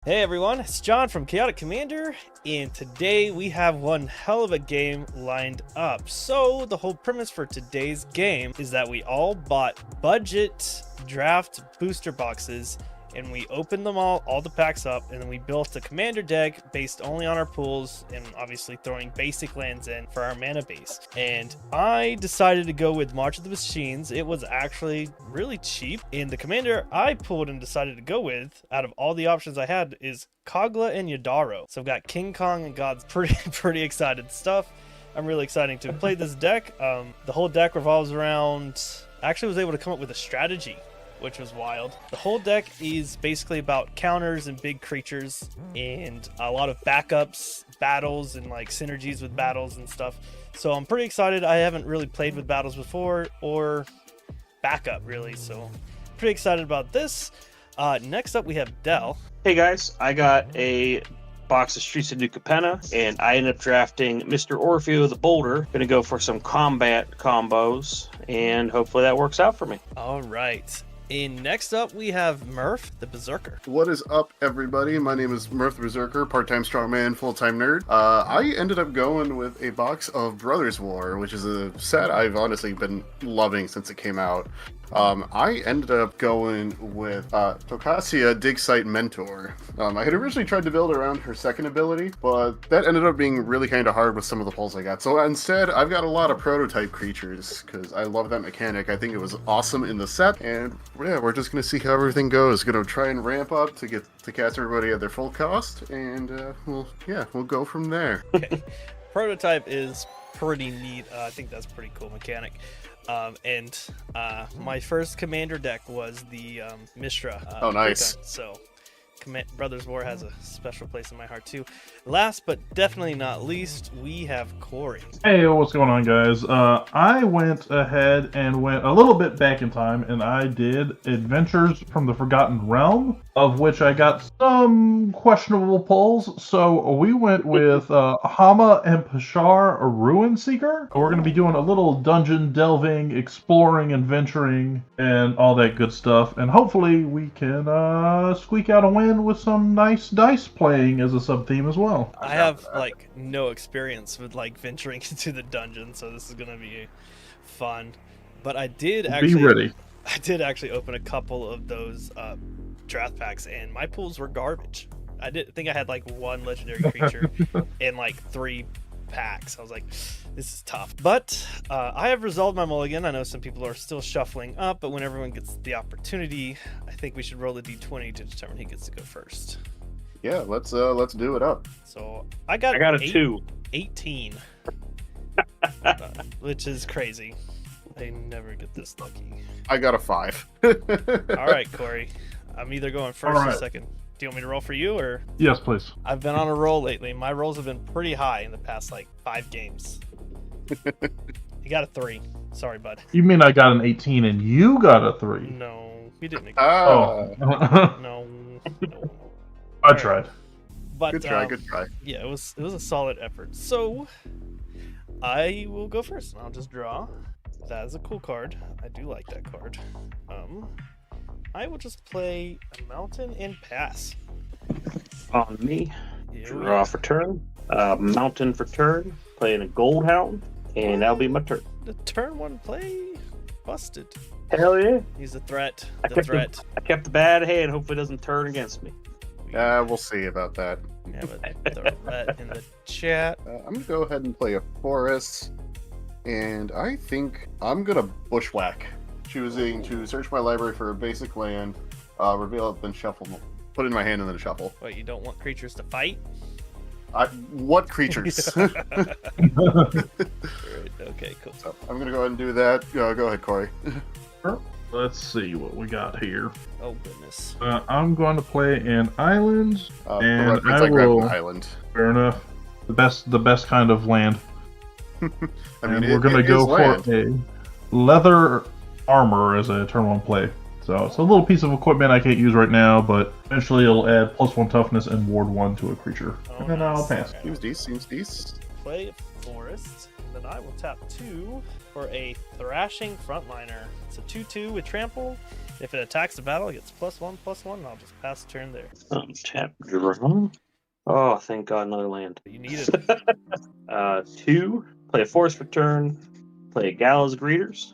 Hey everyone, it's John from Chaotic Commander, and today we have one hell of a game lined up. So the whole premise for today's game is that we all bought budget draft booster boxes, and we opened them all the packs up, and then we built a commander deck based only on our pools, and obviously throwing basic lands in for our mana base. And I decided to go with March of the Machines. It was actually really cheap, and the commander I pulled and decided to go with, out of all the options I had, is Kogla and Yadaro. So I've got King Kong and God's pretty excited stuff. I'm really excited to play this deck. The whole deck revolves around... I actually was able to come up with a strategy, which was wild. The whole deck is basically about counters and big creatures and a lot of backups, battles, and like synergies with battles and stuff. So I'm pretty excited. I haven't really played with battles before or backup really, so pretty excited about this. Next up we have Dell. Hey guys, I got a box of Streets of New Capenna, and I ended up drafting Mr. Orfeo the Boulder. Gonna go for some combat combos, and hopefully that works out for me. All right. And next up, we have Murph, the Berserker. What is up, everybody? My name is Murph the Berserker, part-time strongman, full-time nerd. I ended up going with a box of Brothers War, which is a set I've honestly been loving since it came out. I ended up going with Tokasia Digsite Mentor. I had originally tried to build around her second ability, but that ended up being really kind of hard with some of the pulls I got. So instead, I've got a lot of prototype creatures, because I love that mechanic. I think it was awesome in the set, and yeah, we're just going to see how everything goes. Going to try and ramp up to get to cast everybody at their full cost, and we'll go from there. Okay. Prototype is pretty neat. I think that's a pretty cool mechanic. My first commander deck was the Mishra. Oh, nice. So Brothers War has a special place in my heart too. Last but definitely not least, we have Corey. Hey, what's going on, guys? I went ahead and went a little bit back in time, and I did Adventures from the Forgotten Realm, of which I got some questionable pulls. So we went with Hama and Pashar, a Ruin Seeker. We're going to be doing a little dungeon delving, exploring, adventuring, and all that good stuff. And hopefully we can squeak out a win with some nice dice playing as a sub-theme as well. I have like no experience with like venturing into the dungeon, so this is gonna be fun. But I did actually open a couple of those draft packs, and my pools were garbage. I think I had like one legendary creature in like 3 packs. I was like, this is tough. But I have resolved my mulligan. I know some people are still shuffling up, but when everyone gets the opportunity, I think we should roll the d20 to determine who gets to go first. Yeah, let's do it up. So I got a 2. 18, which is crazy. I never get this lucky. I got a 5. All right, Corey. I'm either going first or second. Do you want me to roll for you, or? Yes, please. I've been on a roll lately. My rolls have been pretty high in the past, like, 5 games. You got a 3. Sorry, bud. You mean I got an 18 and you got a 3? No, you didn't. Oh. No. I tried. But, Good try. Yeah, it was a solid effort. So, I will go first, and I'll just draw. That is a cool card. I do like that card. I will just play a mountain and pass. On me. Draw for turn. Mountain for turn. Playing a Gold Hound, and that'll be my turn. The turn 1 play busted. Hell yeah. He's a threat. I kept the bad hand. Hopefully it doesn't turn against me. We'll see about that. We have a threat in the chat. I'm going to go ahead and play a forest, and I think I'm going to bushwhack, choosing to search my library for a basic land, reveal it, then shuffle, put it in my hand, and then shuffle. Wait, you don't want creatures to fight? What creatures? Right, okay, cool. So I'm going to go ahead and do that. Go ahead, Corey. Let's see what we got here. Oh, goodness. I'm going to play an island, and I will. An island. Fair enough. The best kind of land. I mean, we're going to go for a leather armor as a turn 1 play. So it's a little piece of equipment I can't use right now, but eventually it'll add +1 toughness and ward 1 to a creature. Oh, and then I'll pass. Seems decent. Play a forest, and then I will tap 2 for a Thrashing Frontliner. It's a 2/2 with trample, If it attacks the battle, it gets +1/+1, and I'll just pass the turn there. Tap draw. Oh, thank God, another land. You need it. 2. Play a forest return. Play Gallows Greeters.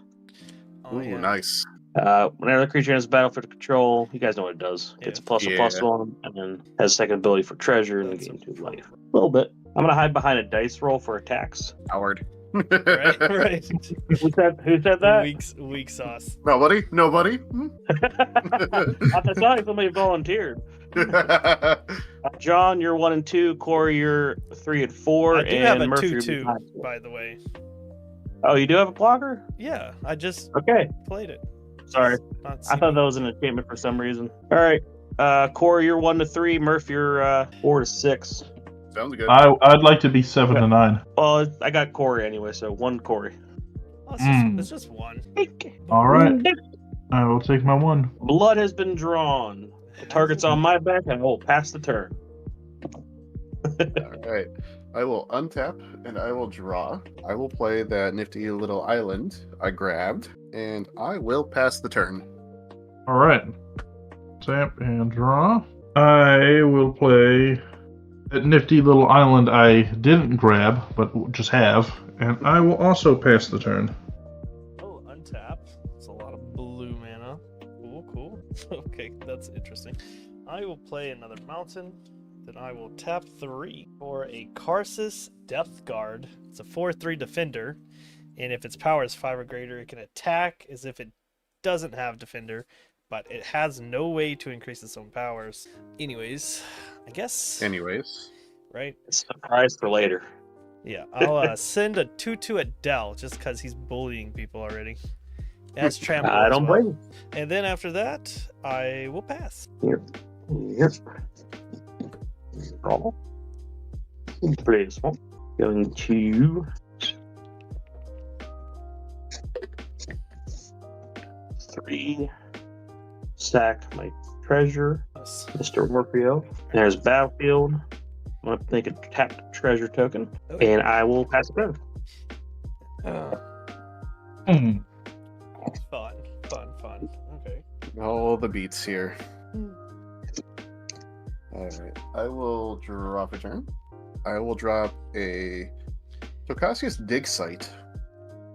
Oh, Ooh, yeah. nice. Whenever the creature enters the battlefield to control, you guys know what it does. Gets a +1/+1, and then has a second ability for treasure and That's gain 2 a life. A little bit. I'm gonna hide behind a dice roll for attacks. Howard. Right, right. Who said that? Weak sauce. Nobody? Nobody? Hmm? I thought somebody volunteered. John, you're 1 and 2. Corey, you're 3 and 4. I do and have a Murphy, 2/2, by the way. Oh, you do have a blocker? Yeah, I just Okay. played it. Sorry. Not I thought that was an enchantment for some reason. All right. Corey, you're 1 to 3. Murph, you're 4 to 6. Sounds good. I'd like to be 7 to 9. Well, I got Corey anyway, so 1 Corey. Oh, it's just one. All right. I will take my 1. Blood has been drawn. The target's on my back, and I will pass the turn. All right. I will untap and I will draw. I will play that nifty little island I grabbed, and I will pass the turn. All right. Tap and draw. I will play that nifty little island I didn't grab, but just have, and I will also pass the turn. Oh, untap. It's a lot of blue mana. Cool. Okay, that's interesting. I will play another mountain. Then I will tap 3 for a Karsus Death Guard. It's a 4/3 defender, and if its power is 5 or greater, it can attack as if it doesn't have defender, but it has no way to increase its own powers. Anyways, I guess. Right? Surprise for later. Yeah, I'll send a 2/2 Adele just because he's bullying people already. That's trample. I as don't well. blame you. And then after that, I will pass. Yep. Draw. Play this one. Going to 3. Sack my treasure. Yes. Mr. Orfeo. There's battlefield. I'm gonna make a tapped treasure token, Okay. and I will pass it down. Fun. Okay. All the beats here. All right. I will drop a turn. I will drop a Tocasius Dig Site.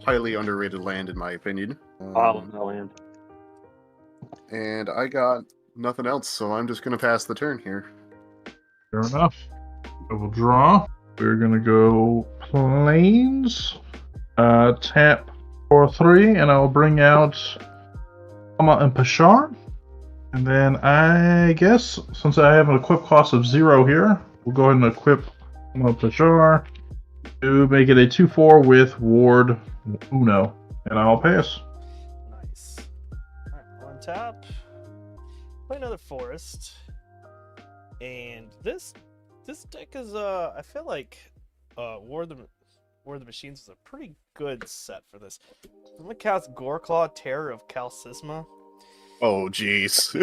Highly underrated land, in my opinion. Oh, no land. And I got nothing else, so I'm just going to pass the turn here. Fair enough. I will draw. We're gonna go planes. Tap for 3, and I'll bring out Kama and Pashar. And then I guess, since I have an equip cost of 0 here, we'll go ahead and equip Kama and Pashar to make it a 2/4 with Ward Uno. And I'll pass. Nice. Alright, on tap. Play another forest. And this deck is I feel like War of the Machines is a pretty good set for this. I'm gonna cast Goreclaw, Terror of Calcisma. Oh, jeez.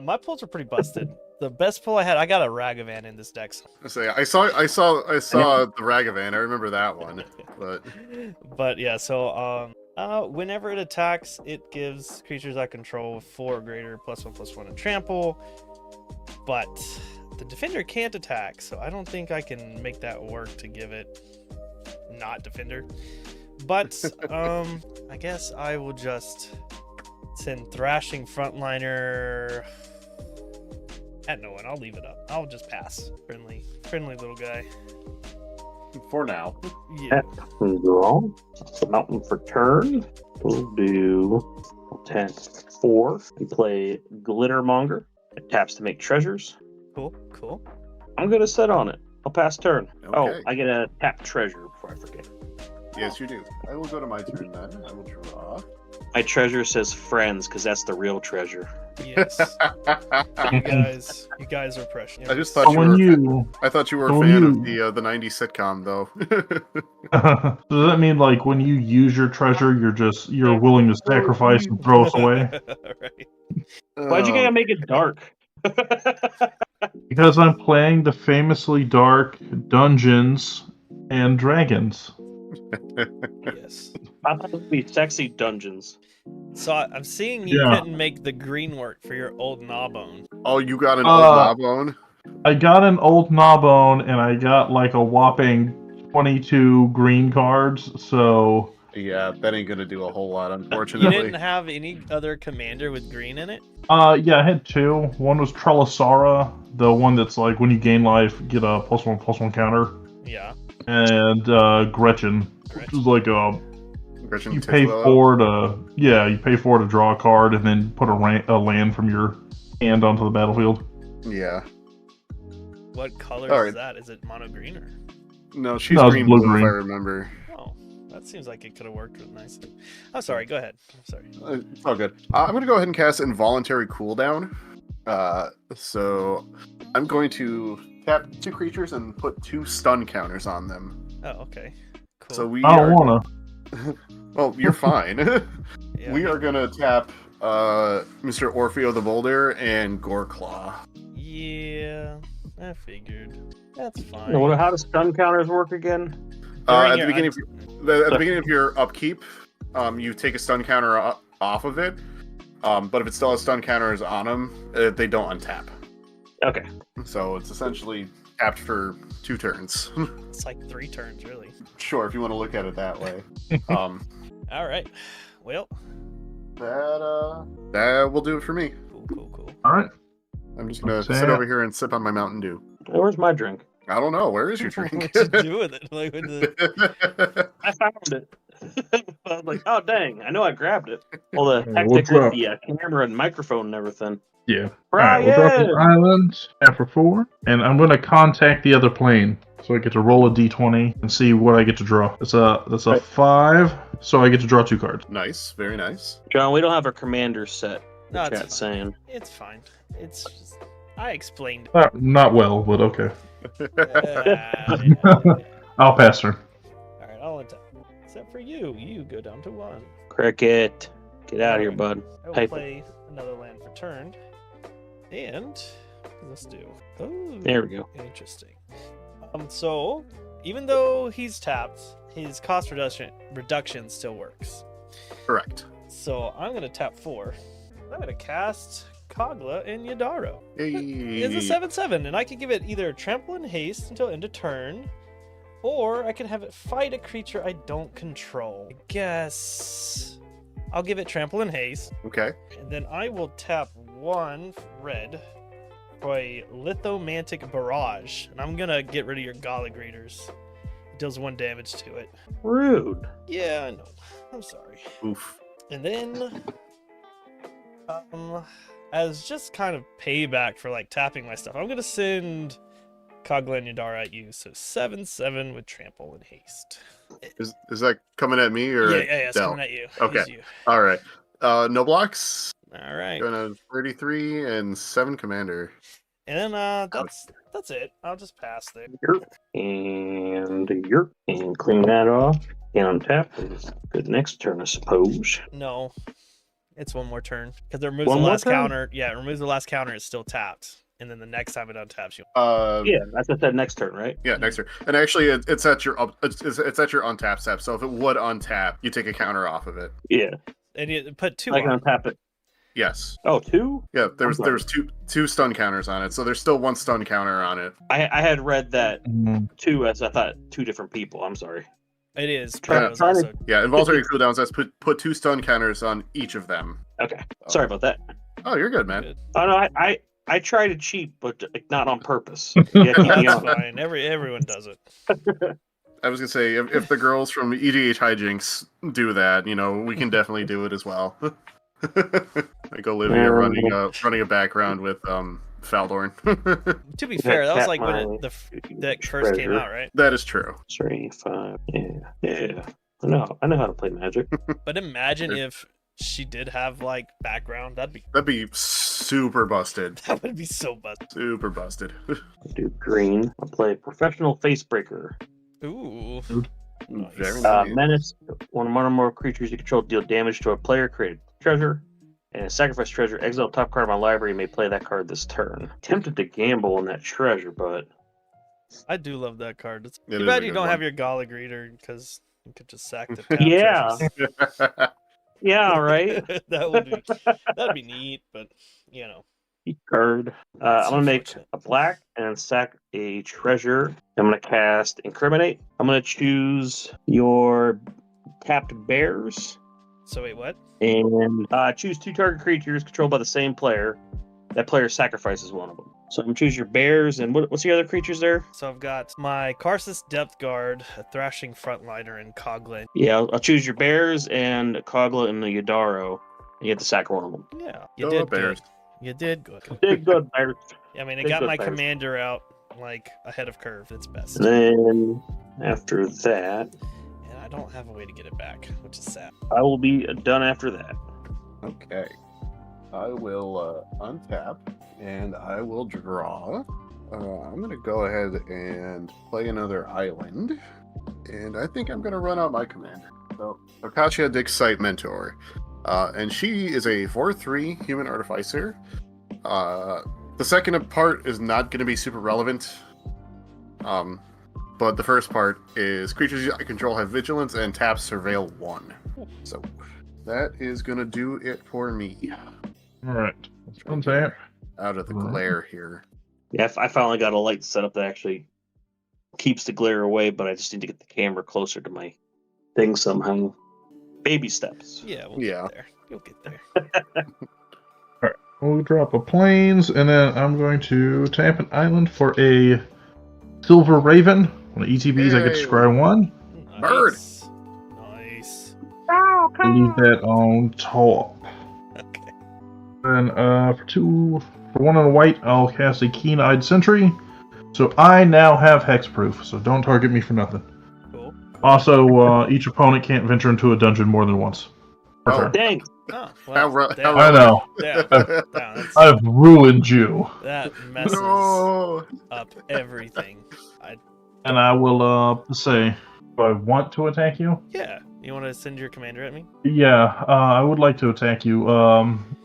My pulls are pretty busted. The best pull I got a Ragavan in this deck. I saw the Ragavan. I remember that one. But yeah, so whenever it attacks, it gives creatures I control 4 or greater +1/+1 and trample. But the defender can't attack, so I don't think I can make that work to give it not defender. But I guess I will just send Thrashing Frontliner at no one. I'll leave it up. I'll just pass. Friendly little guy. For now. Yeah. Draw. Mountain for turn. We'll do 10-4. We play Glittermonger. It taps to make treasures. Cool. I'm gonna sit on it. I'll pass turn. Okay. Oh, I get a tap treasure before I forget. Yes, you do. I will go to my turn then. I will draw. My treasure says friends because that's the real treasure. Yes. You guys are precious. I just thought I thought you were a when fan you- of the '90s sitcom, though. Does that mean like when you use your treasure, you're willing to sacrifice and throw us away? Right. Why'd you gotta make it dark? Because I'm playing the famously dark Dungeons and Dragons. Yes. I thought it would be sexy dungeons. So I'm seeing you Yeah. couldn't make the green work for your old Gnawbone. Oh, you got an old Gnawbone? I got an old Gnawbone, and I got like a whopping 22 green cards, so... Yeah, that ain't gonna do a whole lot, You unfortunately. didn't have any other commander with green in it? Yeah, I had two. One was Trelisara, the one that's like, when you gain life, get a +1/+1 counter. Yeah. And Gretchen, which is like a... Gretchen You pay Titwell. 4 to... Yeah, you pay 4 to draw a card, and then put a land from your hand onto the battlefield. Yeah. What color All right. is that? Is it mono green or? No, she's No, it's green blue, if blue-green. I remember. Oh, that seems like it could have worked with nicely. I'm sorry. Go ahead. I'm sorry. It's all good. I'm gonna go ahead and cast Involuntary Cooldown. So I'm going to tap 2 creatures and put 2 stun counters on them. Oh, okay. Cool. So we I don't are... wanna. Well, you're fine. Yeah. We are gonna tap Mr. Orfeo the Boulder and Goreclaw. Yeah, I figured. That's fine. How does stun counters work again? During At the your beginning, at the beginning of your upkeep, you take a stun counter off of it. But if it still has stun counters on them, they don't untap. Okay. So it's essentially tapped for 2 turns. It's like 3 turns, really. Sure, if you want to look at it that way. All right. Well. That will do it for me. Cool. All right. I'm just gonna Okay. sit over here and sip on my Mountain Dew. Where's my drink? I don't know. Where is your drink? What you do with it? Like, with the... I found it. I was like, oh dang, I know I grabbed it. All the We'll hectic with drop- the camera and microphone and everything. Yeah. Alright, we'll drop this island after 4, and I'm gonna contact the other plane. So I get to roll a d20 and see what I get to draw. That's a 5, so I get to draw 2 cards. Nice, very nice. John, we don't have our commander set. No, The it's chat's fine. saying. It's fine. It's just... I explained. Not well, but okay. Yeah. I'll pass her. Alright, I'll attack. Except for you. You go down to 1. Cricket, get out of here, bud. I will Hyper. play another land for turn. And let's do. Oh, There we go. interesting. So even though he's tapped, his cost reduction still works. Correct. So I'm gonna tap 4. I'm gonna cast Kogla and Yadaro. Hey. It's a 7/7, and I can give it either Trample and Haste until end of turn, or I can have it fight a creature I don't control. I guess I'll give it Trample and Haste. Okay. And then I will tap 1 red for a Lithomantic Barrage. And I'm gonna get rid of your Gala Greeters. It deals 1 damage to it. Rude. Yeah, I know. I'm sorry. Oof. And then, as just kind of payback for like tapping my stuff, I'm gonna send Kogla and Yadara at you. So 7/7 with Trample and Haste. Is that coming at me or Yeah, it's Del? coming at you. Okay. It's you. All right. No blocks. All right. Going to 33 and 7 commander. And then that's it. I'll just pass there. And clean that off. And untap. Good next turn, I suppose. No, it's 1 more turn because it removes One the more last turn? counter. Yeah, it removes the last counter. It's still tapped, and then the next time it untaps you. Yeah, that's what I said next turn, right? Yeah, next turn. And actually, it's at your it's at your untap step. So if it would untap, you take a counter off of it. Yeah. And you put 2 I can on. untap it. Yes. Oh, 2? Yeah. There Okay. was two stun counters on it. So there's still 1 stun counter on it. I had read that Mhm. 2 as I thought 2 different people. I'm sorry. It is. Trying- It was trying to- also- Yeah. Involuntary cooldowns. That's put 2 stun counters on each of them. Okay. Sorry about that. Oh, you're good, man. Good. Oh no, I try to cheat, but like, not on purpose. Yeah, keep me That's on. fine. Everyone does it. I was gonna say if the girls from EDH Hijinks do that, we can definitely do it as well. Like Olivia running a background with Faldorn. To be fair, that was Tap like when my the deck first came treasure. out, right? That is true. 3, 5. Yeah. I know how to play Magic. But imagine if she did have like background. That'd Be super busted. that would be so busted. Super busted. Do green. I'll play Professional Facebreaker. Ooh. Nice. Very nice. Menace. One or more creatures you control deal damage to a player created treasure. And sacrifice treasure. Exile top card of my library. You may play that card this turn. Tempted to gamble on that treasure, but I do love that card. It's It too is bad a you good don't one. have your Gala Greeter because You could just sack the tap Yeah. treasures. Yeah, right. that'd be neat, but you know. Card. It's I'm gonna make unfortunate. a black and sack a treasure. I'm gonna cast Incriminate. I'm gonna choose your tapped bears So wait, what? and choose 2 target creatures controlled by the same player. That player sacrifices one of them. So I'm gonna choose your bears and what's the other creatures there? So I've got my Karsus Depth Guard, a Thrashing Frontliner, and Coglin. Yeah, I'll choose your bears and Kogla and the Yadaro. And you have to sack one of them. Yeah, Go up, Bears. good. You did good. Did good, bears. I mean, it Did got good, my Bears. commander out like ahead of curve. It's best. And then after that, And I don't have a way to get it back, which is sad. I will be done after that. Okay. I will untap and I will draw. I'm going to go ahead and play another island. And I think I'm going to run out my commander. So, Akacia Dixite Mentor. And she is a 4/3 human artificer. The second part is not going to be super relevant. But the first part is creatures I control have vigilance and tap surveil 1. So that is going to do it for me. All right. Let's untap. Out of the glare here. Yeah, I finally got a light set up that actually keeps the glare away, but I just need to get the camera closer to my thing somehow. Baby steps. Yeah, we'll Yeah. get there. You'll get there. We'll drop a plains, and then I'm going to tap an island for a Silver Raven. On the ETBs, I get to Yay. scry 1. Bird. Nice. Leave that on top. Okay. Then for 1 on a white, I'll cast a Keen-Eyed Sentry. So I now have hexproof, so don't target me for nothing. Cool. Also, each opponent can't venture into a dungeon more than once. Per Oh. turn. Dang. Oh, How well, how I know. that's, I've ruined you. that messes No. up everything. And I will say, do I want to attack you? Yeah. You want to send your commander at me? Yeah, I would like to attack you.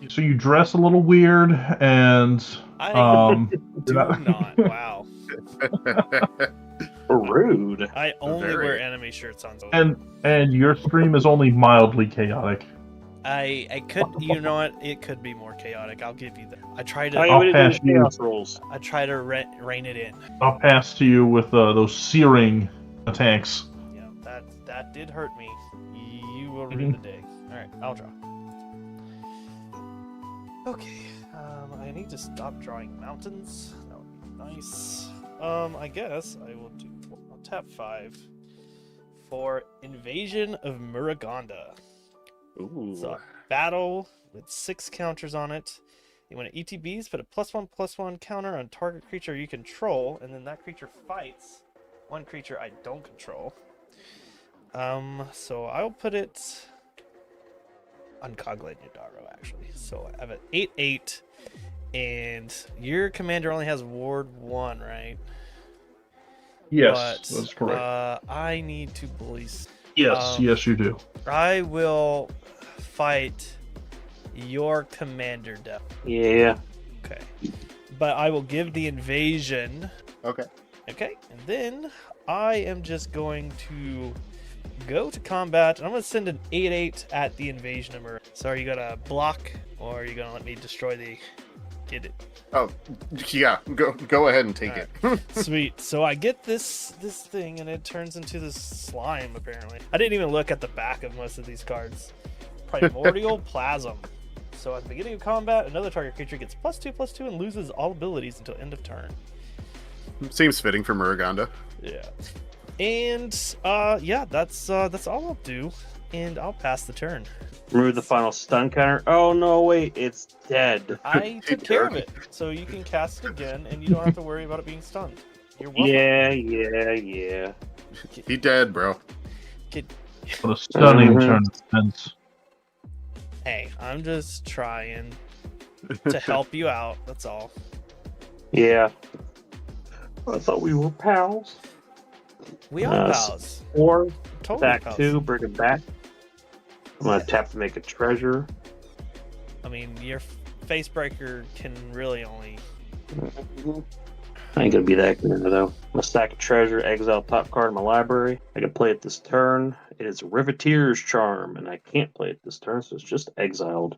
So you dress a little weird, and I do you're not. Wow. Rude. I only Very. wear anime shirts on. and your stream is only mildly chaotic. I could, you know what? It could be more chaotic. I'll give you that. I try to. Oh, I'll yeah, we pass did you. chaos rolls. I try to rein it in. I'll pass to you with those searing attacks. Yeah, that did hurt me. You will rue the day. All right, I'll draw. Okay. I need to stop drawing mountains. That would be nice. I guess I will do. I'll tap 5 for Invasion of Muragonda. Ooh. So battle with 6 counters on it. You want to ETBs, put a +1/+1 counter on target creature you control, and then that creature fights one creature I don't control. So I'll put it on Coglin Yadaro, actually. So I have an 8/8, and your commander only has Ward 1, right? Yes, But, that's correct. I need to bully. Yes, yes, you do. I will fight your commander down. Yeah. Okay. But I will give the invasion. Okay. Okay. And then I am just going to go to combat. I'm going to send an 8/8 at the invasion of Mur. So are you going to block, or are you going to let me destroy the... Get it? Oh, yeah. Go ahead and take it. Sweet. So I get this thing, and it turns into this slime, apparently. I didn't even look at the back of most of these cards. Primordial Plasm. So at the beginning of combat, another target creature gets +2/+2 and loses all abilities until end of turn. Seems fitting for Muragonda. Yeah. And yeah, that's all I'll do, and I'll pass the turn. Remove the final stun counter. Oh no, wait, it's dead. I took care of it, so you can cast it again, and you don't have to worry about it being stunned. You're welcome. Yeah. He dead, bro. What a stunning Mhm. turn of events. Hey, I'm just trying to help you out. That's all. Yeah. I thought we were pals. We are pals. Or Totally back pals. 2, bring it back. I'm gonna tap to make a treasure. I mean, your Facebreaker can really only... I ain't gonna be that good though. I'm a stack of treasure, exile top card in my library. I can play it this turn. It is Riveteer's Charm, and I can't play it this turn, so it's just exiled.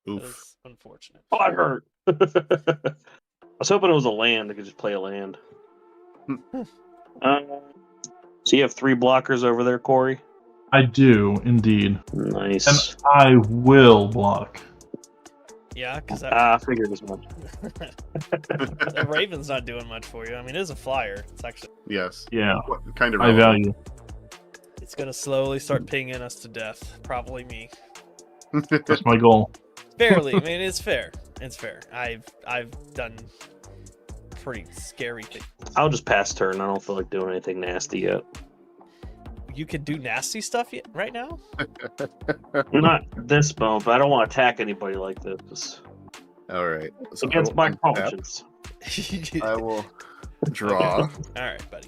That Oof. is unfortunate. Oh, I hurt. I was hoping it was a land. I could just play a land. So you have 3 blockers over there, Corey? I do, indeed. Nice. And I will block. Yeah, because I figured as much. the Raven's not doing much for you. I mean, it is a flyer. It's actually Yes. Yeah, What kind of I value. it's gonna slowly start pinging us to death. Probably me. That's my goal. Fairly. I mean, it's fair. It's fair. I've done pretty scary things. I'll just pass turn. I don't feel like doing anything nasty yet. You could do nasty stuff right now. Not this moment, but I don't want to attack anybody like this. All right. So Against my I will untap. conscience. I will draw. All right, buddy.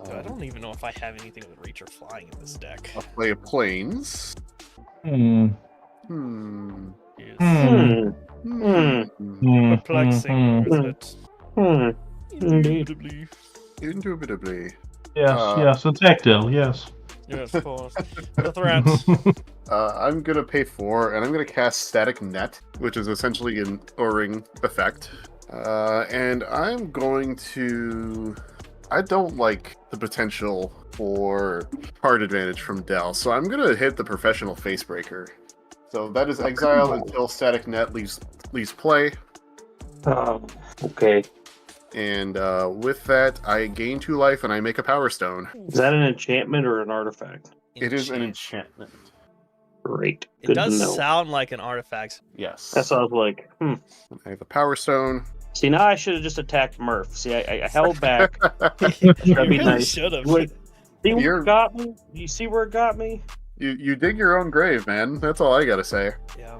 I don't even know if I have anything with reach or flying in this deck. I'll play a planes. Hmm. Hmm. Yes. Hmm. Hmm. Hmm. Perplexing, Hmm. isn't it? Hmm. Indubitably. Indubitably. Yes, yes, a tactile, yes. Yes, of course. The threat. I'm gonna pay 4, and I'm gonna cast Static Net, which is essentially an O-ring effect. And I'm going to... I don't like the potential for card advantage from Dell, so I'm gonna hit the Professional Facebreaker. So that is exile until Static Net leaves play. Okay. And with that, I gain 2 life and I make a Power Stone. Is that an enchantment or an artifact? It is an Enchant. enchantment. Great. It Good to does know. sound like an artifact. Yes. That sounds like. I have a Power Stone. See, now I should have just attacked Murph. See, I held back. You That'd be really nice. should have. Wait. See where You're- it got me? You see where it got me? You dig your own grave, man. That's all I gotta say. Yeah.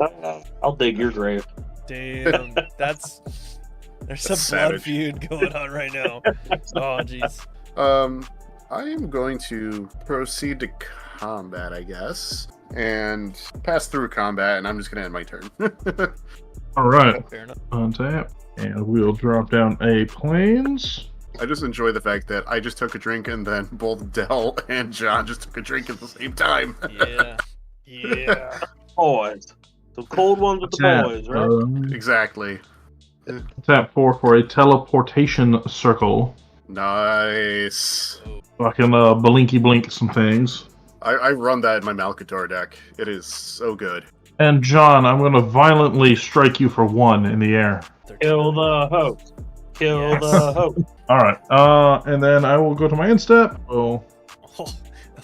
I'll dig your grave. Damn. There's some That's blood savage. feud going on right now. Oh, jeez. I am going to proceed to combat, I guess, and pass through combat, and I'm just gonna end my turn. All right, Fair enough. untap, and we'll drop down a planes. I just enjoy the fact that I just took a drink, and then both Dell and John just took a drink at the same time. Yeah. Yeah. Boys. The cold ones with the Tap, boys, right? Exactly. Tap 4 for a teleportation circle. Nice. So I can blinky blink some things. I run that in my Malkator deck. It is so good. And John, I'm going to violently strike you for 1 in the air. Kill the host. Kill Yes. the host. All right, and then I will go to my end step. We'll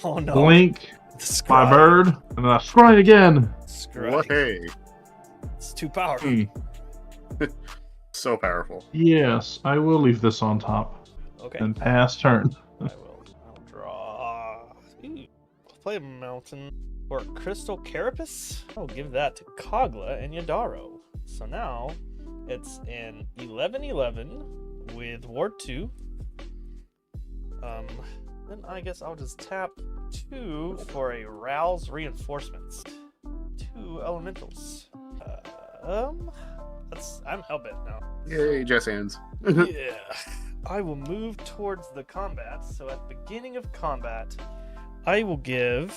Oh no. blink The my scry. bird, and then I scry again. Scry. What? Hey, It's too powerful. Hmm. so powerful. Yes, I will leave this on top Okay. and pass turn. I will. I'll draw. Ooh. I'll play a mountain or a crystal carapace. I'll give that to Kogla and Yadaro. So now it's an 11/11 with Ward 2. Then I guess I'll just tap 2 for a Rouse Reinforcements. 2 elementals. I'm hellbent now. Yay, Jess hands. Yeah. I will move towards the combat. So at the beginning of combat, I'll give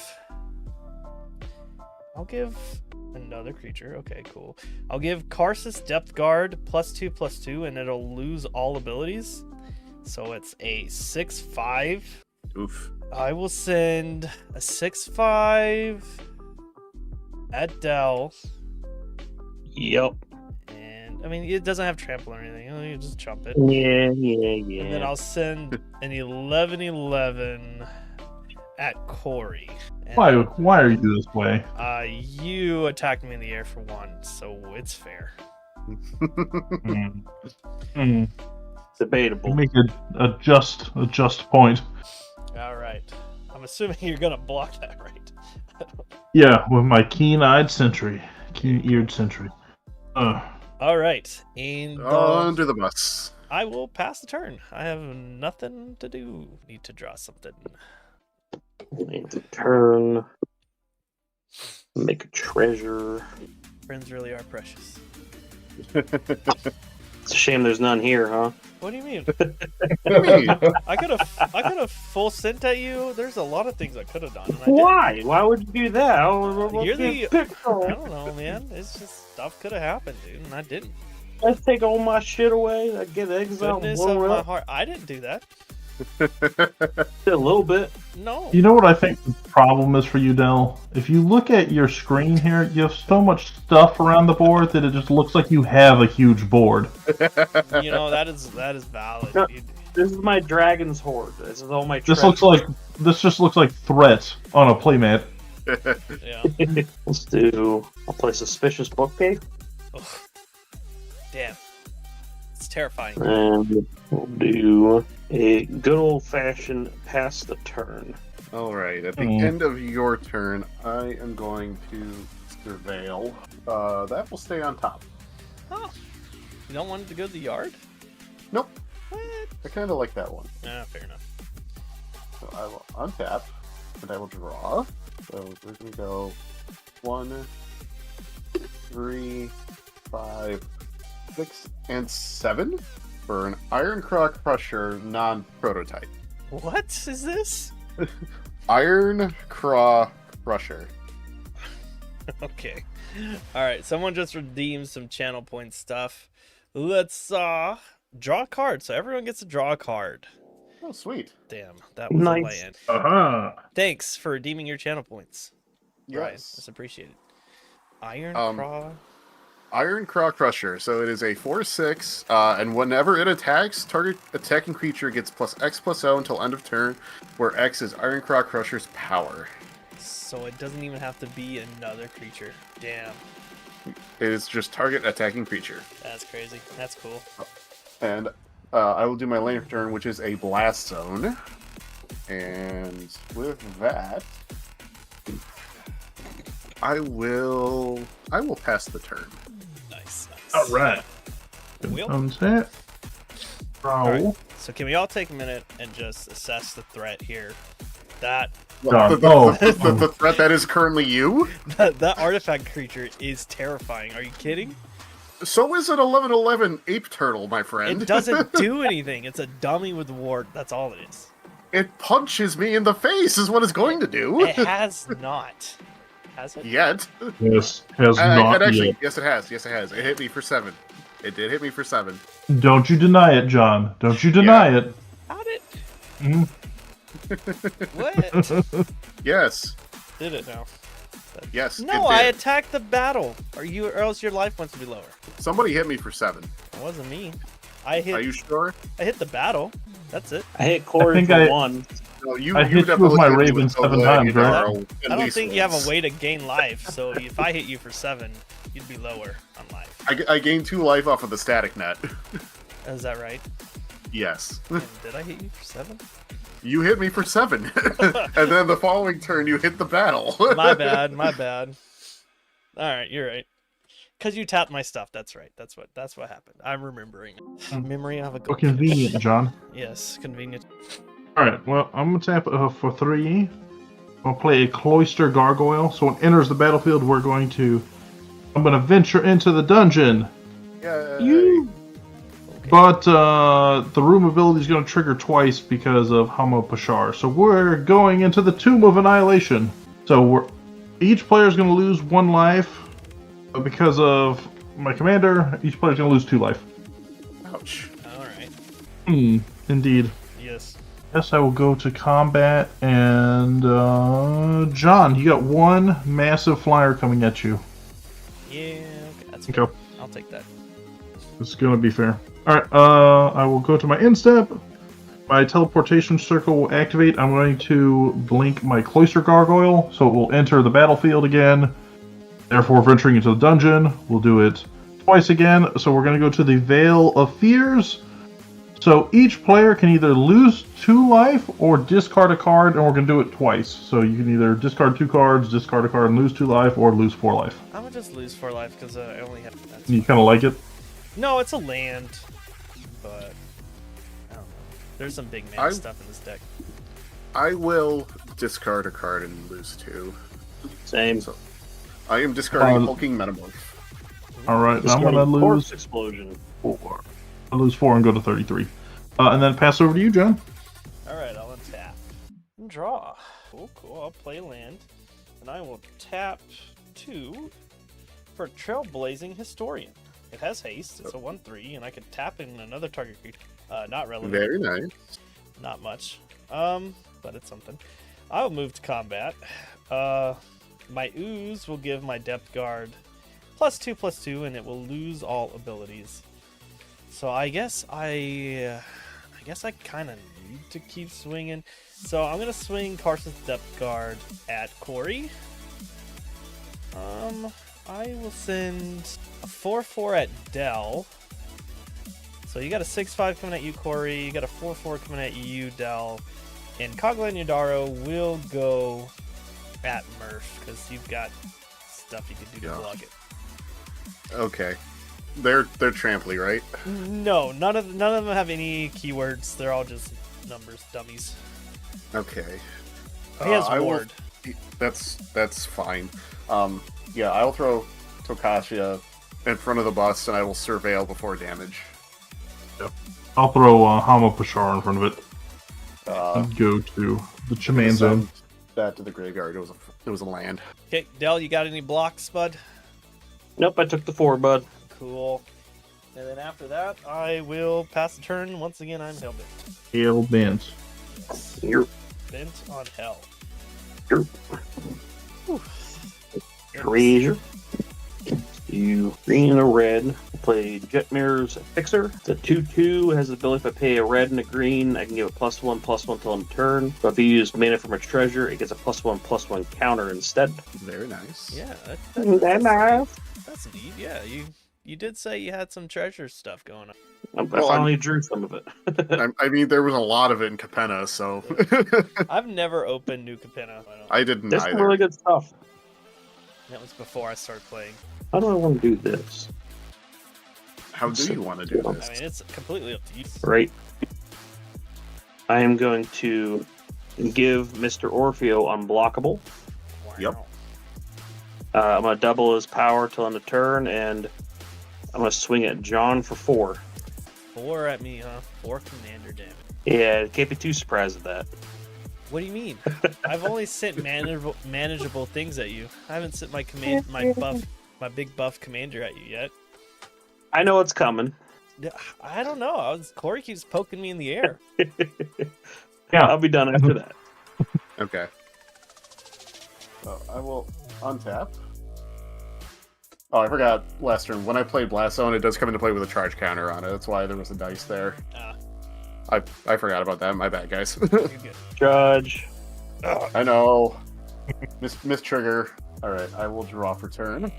another creature. Okay, cool. I'll give Karsus Depth Guard +2/+2, and it'll lose all abilities. So it's a 6/5. Oof. I will send a 6/5 at Dell. Yep. And I mean, it doesn't have trample or anything. You just chump it. Yeah. And then I'll send an 11/11 at Corey. And, Why are you this way? you attacked me in the air for 1, so it's fair. Hmm. Hmm. Debatable. Make a just point. All right. I'm assuming you're gonna block that, right? Yeah, with my keen-eared sentry. All right. And Under the bus. I will pass the turn. I have nothing to do. Need to draw something. Make a turn. Make a treasure. Friends really are precious. It's a shame there's none here, huh? What do you mean? I mean, I could have full sent at you. There's a lot of things I could have done. And I didn't. Why? Why would you do that? You're the. I I don't know, man. It's just stuff could have happened, dude, and I didn't. Let's take all my shit away. I get eggs out and Goodness of blow it my up. heart, I didn't do that. A little bit. No. You know what I think the problem is for you, Del? If you look at your screen here, you have so much stuff around the board that it just looks like you have a huge board. You know that is valid. No. You- This is my dragon's horde. This is all my. This just looks like threats on a playmat. Yeah. Let's do. I'll play suspicious bookcase, Ugh. Damn. It's terrifying. and we'll do a good old fashioned pass the turn. all right. At the end of your turn, I am going to surveil. That will stay on top. Oh. You don't want it to go to the yard? Nope. What? I kind of like that one. Ah, fair enough. So I will untap, and I will draw. So we're going to go 1, 3, 5, 6, and 7 for an Iron Craw Crusher non-prototype. What is this? Iron Craw Crusher. Okay. Alright, someone just redeemed some channel point stuff. Let's draw a card. So everyone gets to draw a card. Oh, sweet. Damn, that was Nice. a lay-in. Uh-huh. Thanks for redeeming your channel points. Right, Yes. that's appreciated. Iron Craw. Iron Craw Crusher. So it is a 4/6, and whenever it attacks, target attacking creature gets +X/+0 until end of turn, where X is Iron Craw Crusher's power. So it doesn't even have to be another creature. Damn, It is just target attacking creature. that's crazy. That's cool. And I will do my lane turn, which is a Blast Zone. And with that, I will pass the turn. Nice, nice. All right. Will? Untap. Draw. All right. So can we all take a minute and just assess the threat here? That Done. The threat that is currently you? that artifact creature is terrifying. Are you kidding? So is an 11/11 ape turtle, my friend. It doesn't do anything. It's a dummy with ward. That's all it is. It punches me in the face, is what it's going to do. It has not. Has it? Yet. Yes, has not And actually, yet. yes, it has. Yes, it has. It hit me for 7. It did hit me for 7. Don't you deny it, John. Don't you deny it. How did? Mhm. What? Yes. Did it now? Yes. No, it I did. attacked the battle. Or else your life wants to be lower. Somebody hit me for 7. It wasn't me. I Are hit. you sure? I hit the battle. That's it. I hit Corey think for I- 1. No, I hit you with my Raven 7 times, right? I don't think you have a way to gain life. So if I hit you for 7, you'd be lower on life. I gained 2 life off of the static net. Is that right? Yes. And did I hit you for 7? You hit me for 7. And then the following turn, you hit the battle. My bad. My bad. All right, you're right. Cause you tapped my stuff. That's right. That's what happened. I'm remembering. Memory of a So good. convenient, John. Yes, convenient. Alright, well, I'm going to tap for 3. I'll play a Cloister Gargoyle. So when it enters the battlefield, I'm going to venture into the dungeon. Yay. But the room ability is going to trigger twice because of Hama Pashar. So we're going into the Tomb of Annihilation. So each player is going to lose 1 life. But because of my commander, each player is going to lose 2 life. Ouch. All right. Indeed. Yes. Yes, I will go to combat. And John, you got 1 massive flyer coming at you. Yeah. Okay. That's Okay. I'll take that. This is going to be fair. Alright, I will go to my instep. My teleportation circle will activate. I'm going to blink my Cloister Gargoyle, so it will enter the battlefield again. Therefore, venturing into the dungeon. We'll do it twice again. So we're going to go to the Veil of Fears. So each player can either lose 2 life or discard a card, and we're going to do it twice. So you can either discard 2 cards, discard a card and lose 2 life, or lose 4 life. I'm gonna just lose 4 life because I only have. That's You fine. kind of like it? No, it's a land, but I don't know. There's some big man stuff in this deck. I will discard a card and lose 2. Same. So I am discarding Um, Hulking Metamorph. All right, I'm Discarding gonna Corpse lose Explosion. 4. I lose 4 and go to 33. And then pass over to you, John. Alright, I'll untap. And draw. Cool. I'll play land. And I will tap 2 for Trailblazing Historian. It has haste, it's a 1/3, and I can tap in another target creature. Not relevant. Very nice. Not much. But it's something. I'll move to combat. My Ooze will give my Depth Guard +2/+2, and it will lose all abilities. So I guess I kind of need to keep swinging. So I'm gonna swing Carson's Depth Guard at Corey. I will send a 4/4 at Dell. So you got a 6/5 coming at you, Corey. You got a 4/4 coming at you, Dell. And Kogla and Yadaro will go at Murph because you've got stuff you can do to block it. Okay. They're tramply, right? No, none of them have any keywords. They're all just numbers, dummies. Okay. He has I will- ward. That's fine. Yeah, I'll throw Tokashia in front of the bus, and I will surveil before damage. I'll throw Hama Pashar in front of it. And go to the Chaman zone. Send that to the graveyard. It was a land. Okay, Dell, you got any blocks, bud? Nope, I took the 4, bud. Cool. And then after that, I will pass the turn. Once again, I'm hellbent. Hail bent. You're Bent on hell. treasure. You green and a red. Play Jet Mirror's Fixer. The 2/2 has the ability if I pay a red and a green, I can give it +1/+1 till end turn. But if you use mana from a treasure, it gets a +1/+1 counter instead. Very nice. Yeah, Nice. that's neat. Yeah, you did say you had some treasure stuff going on. I finally drew some of it. I mean, there was a lot of it in Capenna, so I've never opened New Capenna. I didn't There's some either. really good stuff. That was before I started playing. How do I want to do this? How do you want to do I this? mean, it's completely up to you. Right. I am going to give Mr. Orfeo unblockable. Yep. Wow. I'm going to double his power till end of turn, and I'm going to swing at John for 4. 4 at me, huh? 4 commander damage. Yeah, can't be too surprised at that. What do you mean? I've only sent manageable things at you. I haven't sent my big buff commander at you yet. I know it's coming. I don't know. Corey keeps poking me in the air. Yeah. I'll be done after that. Okay. So I will untap. Oh, I forgot last turn. When I played Blast Zone, it does come into play with a charge counter on it. That's why there was a dice there. I forgot about that. My bad, guys. You're good. Judge. I know. Miss Trigger. Alright, I will draw for turn.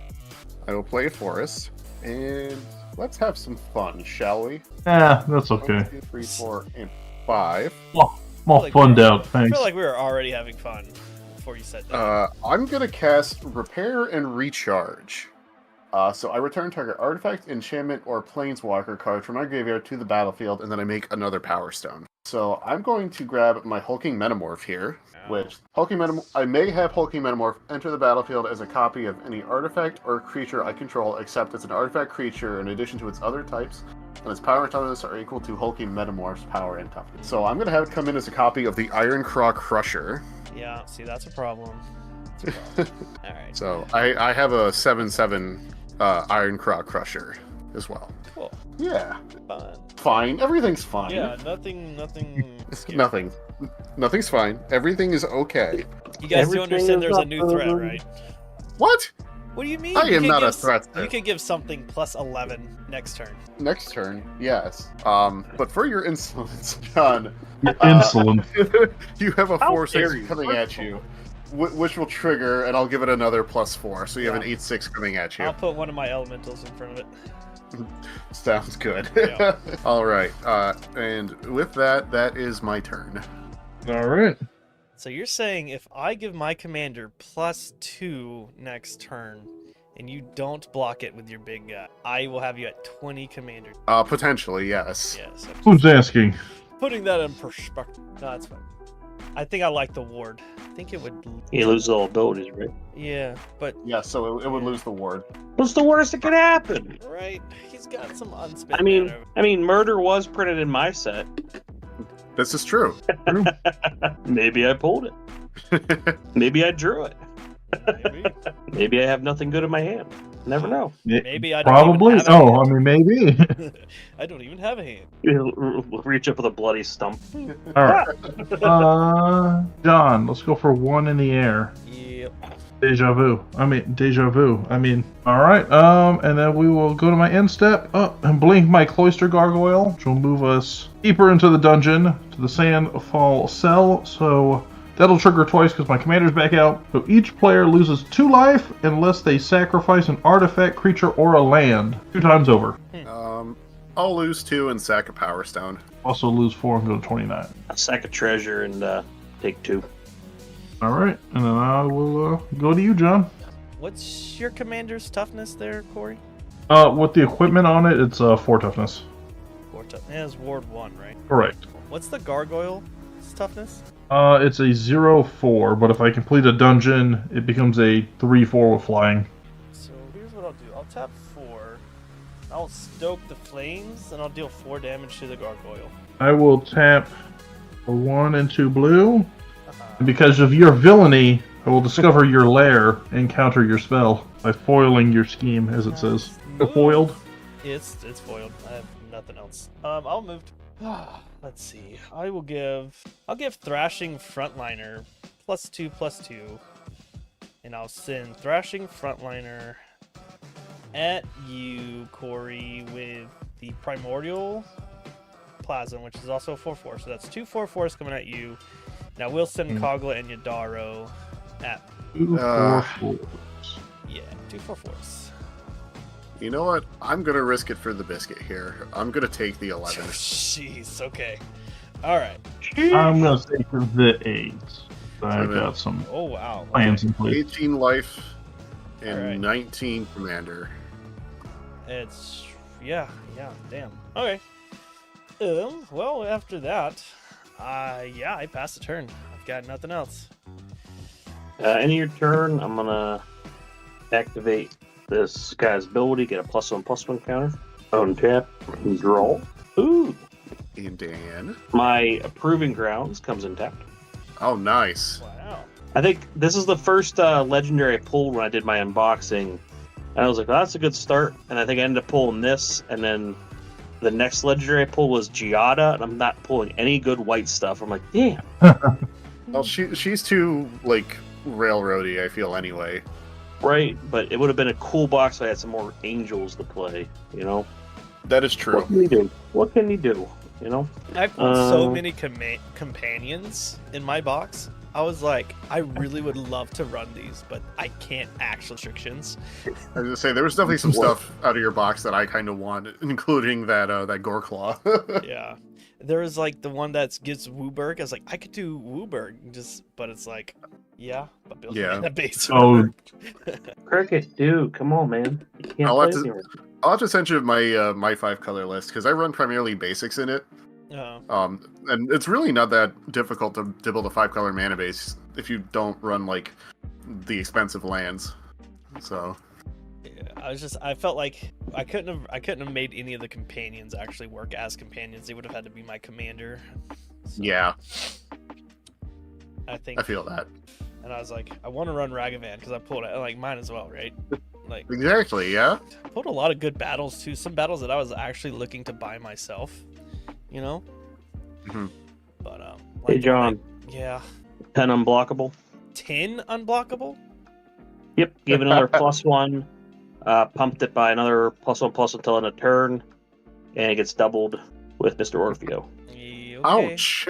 I will play a forest. And let's have some fun, shall we? That's okay. 1, 2, 3, 4, and 5. I'm all Like funned out, I thanks. feel like we were already having fun before you said that. I'm gonna cast Repair and Recharge. So I return target artifact, enchantment, or planeswalker card from my graveyard to the battlefield, and then I make another Power Stone. So I'm going to grab my Hulking Metamorph here, which I may have Hulking Metamorph enter the battlefield as a copy of any artifact or creature I control, except it's an artifact creature in addition to its other types, and its power and toughness are equal to Hulking Metamorph's power and toughness. So I'm going to have it come in as a copy of the Ironclaw Crusher. Yeah, see, that's a problem. Alright. So I have a 7/7 Ironclaw Crusher as well. Cool. Yeah. Fun. Fine. Everything's fine. Yeah, nothing scary. Nothing. Nothing's fine. Everything is okay. You guys do Everything understand is there's a up new for threat, the- right? What? What do you mean? I You am can not a give threat. You can give something +11 next turn. Next turn, yes. But for your insolence, John, You're insolent. you have a How 4/6 dare you. coming at you, which will trigger, and I'll give it another +4. So you have an Yeah. 8/6 coming at you. I'll put one of my elementals in front of it. Sounds good. Yeah. All right. And with that, that is my turn. All right. So you're saying if I give my commander +2 next turn, and you don't block it with your big guy, I will have you at 20 commander. Potentially, yes. Yeah, so Who's asking? putting that in perspective. No, that's fine. I think I like the ward. think it would. He loses all abilities, right? Yeah, but Yeah, so it would lose the ward. What's the worst that could happen? right, he's got some unspent. I mean, murder was printed in my set. This is true. Maybe I pulled it. Maybe I drew it. Maybe. Maybe I have nothing good in my hand. Never know. Maybe I don't Probably. even have a Oh, I hand. mean, maybe. I don't even have a hand. He'll reach up with a bloody stump. All right. John, let's go for one in the air. Yep. Deja vu. I mean, all right. And then we will go to my end step up and blink my cloister gargoyle, which will move us deeper into the dungeon to the Sandfall cell. So that'll trigger twice because my commander's back out. So each player loses 2 life unless they sacrifice an artifact, creature, or a land 2 times over. I'll lose 2 and sack a power stone. Also lose 4 and go to 29. A sack of treasure and take 2. All right, and then I will go to you, John. What's your commander's toughness there, Corey? With the equipment on it, it's 4 toughness. 4 toughness. It has Ward 1, right? Correct. What's the gargoyle's toughness? It's a 0-4, but if I complete a dungeon, it becomes a 3-4 with flying. So here's what I'll do. I'll tap 4. I'll stoke the flames, and I'll deal 4 damage to the gargoyle. I will tap for 1 and 2 blue. And because of your villainy, I will discover your lair and counter your spell by foiling your scheme, as it says. Foiled? It's foiled. I have nothing else. I'll move. Let's see. I'll give Thrashing Frontliner +2/+2, and I'll send Thrashing Frontliner at you, Corey, with the Primordial Plasm, which is also 4/4. So that's 2 4/4s coming at you. Now we'll send Kogla and Yadaro at 2 4/4. yeah 2 4/4s. You know what? I'm gonna risk it for the biscuit here. I'm gonna take the 11. Jeez. Okay. All right. I'm going to say for the 8. I Seven. got some Oh wow. plans in place. 18 life and Alright. 19 commander. It's yeah. Damn. Okay. Well, after that, I pass the turn. I've got nothing else. End of your turn, I'm gonna activate this guy's ability, get a +1/+1 counter. Untap, draw. Ooh. And Dan. My Approving Grounds comes in tapped. Oh, nice. Wow. I think this is the first legendary I pulled when I did my unboxing. And I was like, well, that's a good start. And I think I ended up pulling this, and then the next legendary I pulled was Giada, and I'm not pulling any good white stuff. I'm like, damn. Well, she's too, like, railroady, I feel, anyway. Right, but it would have been a cool box if I had some more angels to play, you know? That is true. What can you do? What can you do, you know? I pulled so many companions in my box. I was like, I really would love to run these, but I can't actually restrictions. I was gonna say, there was definitely some stuff out of your box that I kind of wanted, including that Gore Claw. Yeah. There was like the one that gives Wooburg. I was like, I could do Wooburg, but it's like, yeah, but build a base. Oh. Cricket, dude, come on, man. You can't I'll play have to- anymore. I'll have to send you my my 5-color list, because I run primarily basics in it. And it's really not that difficult to build a 5-color mana base if you don't run, like, the expensive lands. So... Yeah, I felt like I couldn't have made any of the companions actually work as companions. They would have had to be my commander. So Yeah, I think I feel that. And I was like, I want to run Ragavan because I pulled it. Like mine as well, right? Like Exactly, yeah. I pulled a lot of good battles too. Some battles that I was actually looking to buy myself, you know. Mhm. But Hey, John. yeah, 10 unblockable. 10 unblockable. Yep, give another +1. Pumped it by another +1/+1 until in a turn, and it gets doubled with Mr. Orfeo. Yeah, okay. Ouch.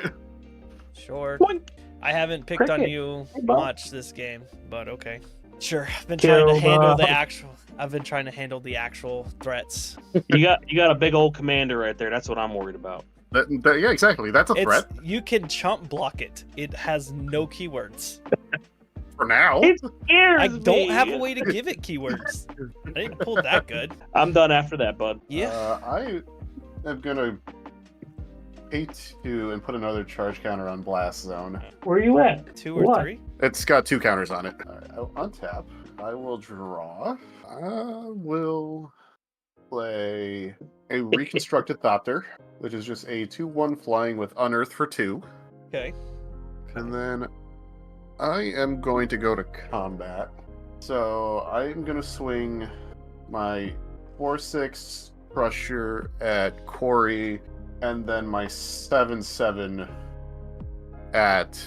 Sure. Boink. I haven't picked on Cricket. you Hey, bud. much this game, but okay. Sure. I've been Kill trying to handle the- the actual. I've been trying to handle the actual threats. You got a big old commander right there. That's what I'm worried about. Yeah, exactly. That's a threat You can chump block it. It has no keywords. for now. It scares I don't me. have a way to give it keywords. I didn't pull that good. I'm done after that, bud. Yeah. I am gonna pay 2 and put another charge counter on Blast Zone. Where are you at? 2 or what? 3. It's got 2 counters on it. All right, I'll untap. I will draw. I will play a Reconstructed Thopter, which is just a 2/1 flying with Unearth for 2. Okay. And then I am going to go to combat. So I'm going to swing my 4/6 Crusher at Corey, and then my 7/7 at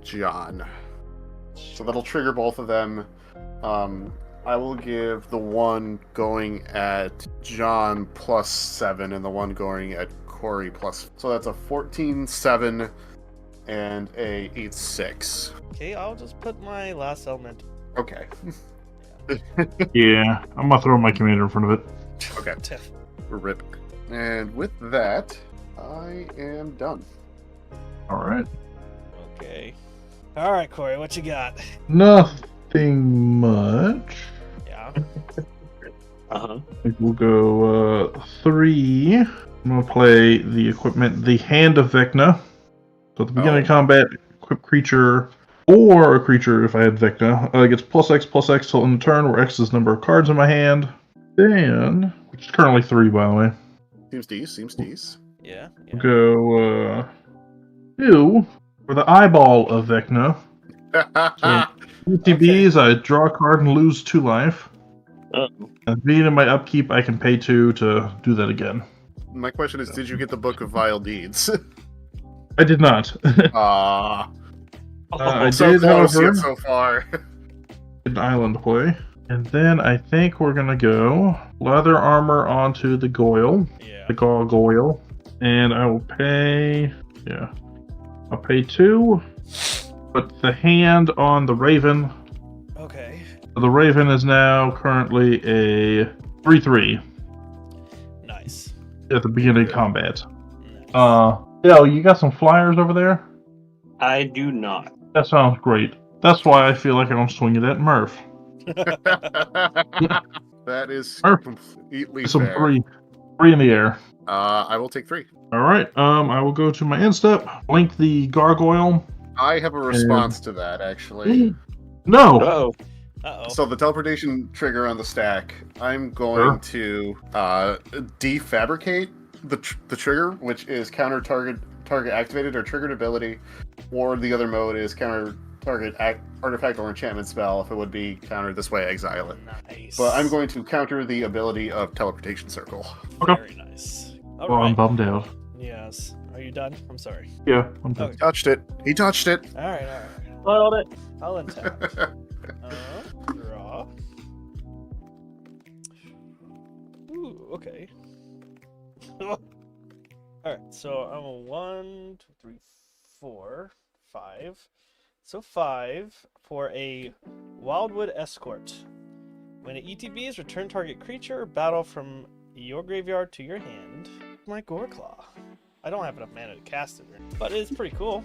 John. So that'll trigger both of them. I will give the one going at John +7 and the one going at Corey plus. So that's a 14/7 and a 8/6. Okay, I'll just put my last element. Okay. Yeah, I'm gonna throw my commander in front of it. Okay. Tiff. Rip. And with that, I am done. All right. Okay. All right, Corey, what you got? Nothing much. Yeah. Uh-huh. I think we'll go 3. I'm gonna play the equipment, the Hand of Vecna. So at the beginning of combat, equip creature or a creature if I had Vecna gets +X/+X till in the turn, where X is the number of cards in my hand. Then, which is currently 3 by the way. Seems decent. Yeah. We'll go 2 for the Eyeball of Vecna. UTBs, I draw a card and lose 2 life. And being in my upkeep, I can pay 2 to do that again. My question is, did you get the Book of Vile Deeds? I did not. Ah. I So did, close however, yet so far. an island play. And then I think we're going to go leather armor onto the Goyle. Yeah. The gargoyle. And I will pay... Yeah. I'll pay 2. Put the hand on the Raven. Okay. The Raven is now currently a 3/3 Nice. at the beginning of combat. Nice. Yo, you got some flyers over there? I do not. That sounds great. That's why I feel like I'm swinging at Murph. That is Murph, completely some fair. 3 in the air. I will take 3. All right. I will go to my end step. Blink the gargoyle. I have a response to that, actually. No. Oh, Uh-oh. So the teleportation trigger on the stack, I'm going to defabricate the trigger, which is counter target activated or triggered ability, or the other mode is counter target artifact or enchantment spell. If it would be countered this way, exile it. Nice. But I'm going to counter the ability of teleportation circle. Okay. Very nice. All Well, I'm right. bummed out. Yes. Are you done? I'm sorry. Yeah, I'm done. Okay. Touched it. He touched it. All right. hold it. I'll untap. Draw. Ooh, okay. Alright, so I'm a 1, 2, 3, 4, 5. So 5 for a Wildwood Escort. When it ETBs, return target creature or battle from your graveyard to your hand. My Goreclaw. I don't have enough mana to cast it, but it's pretty cool.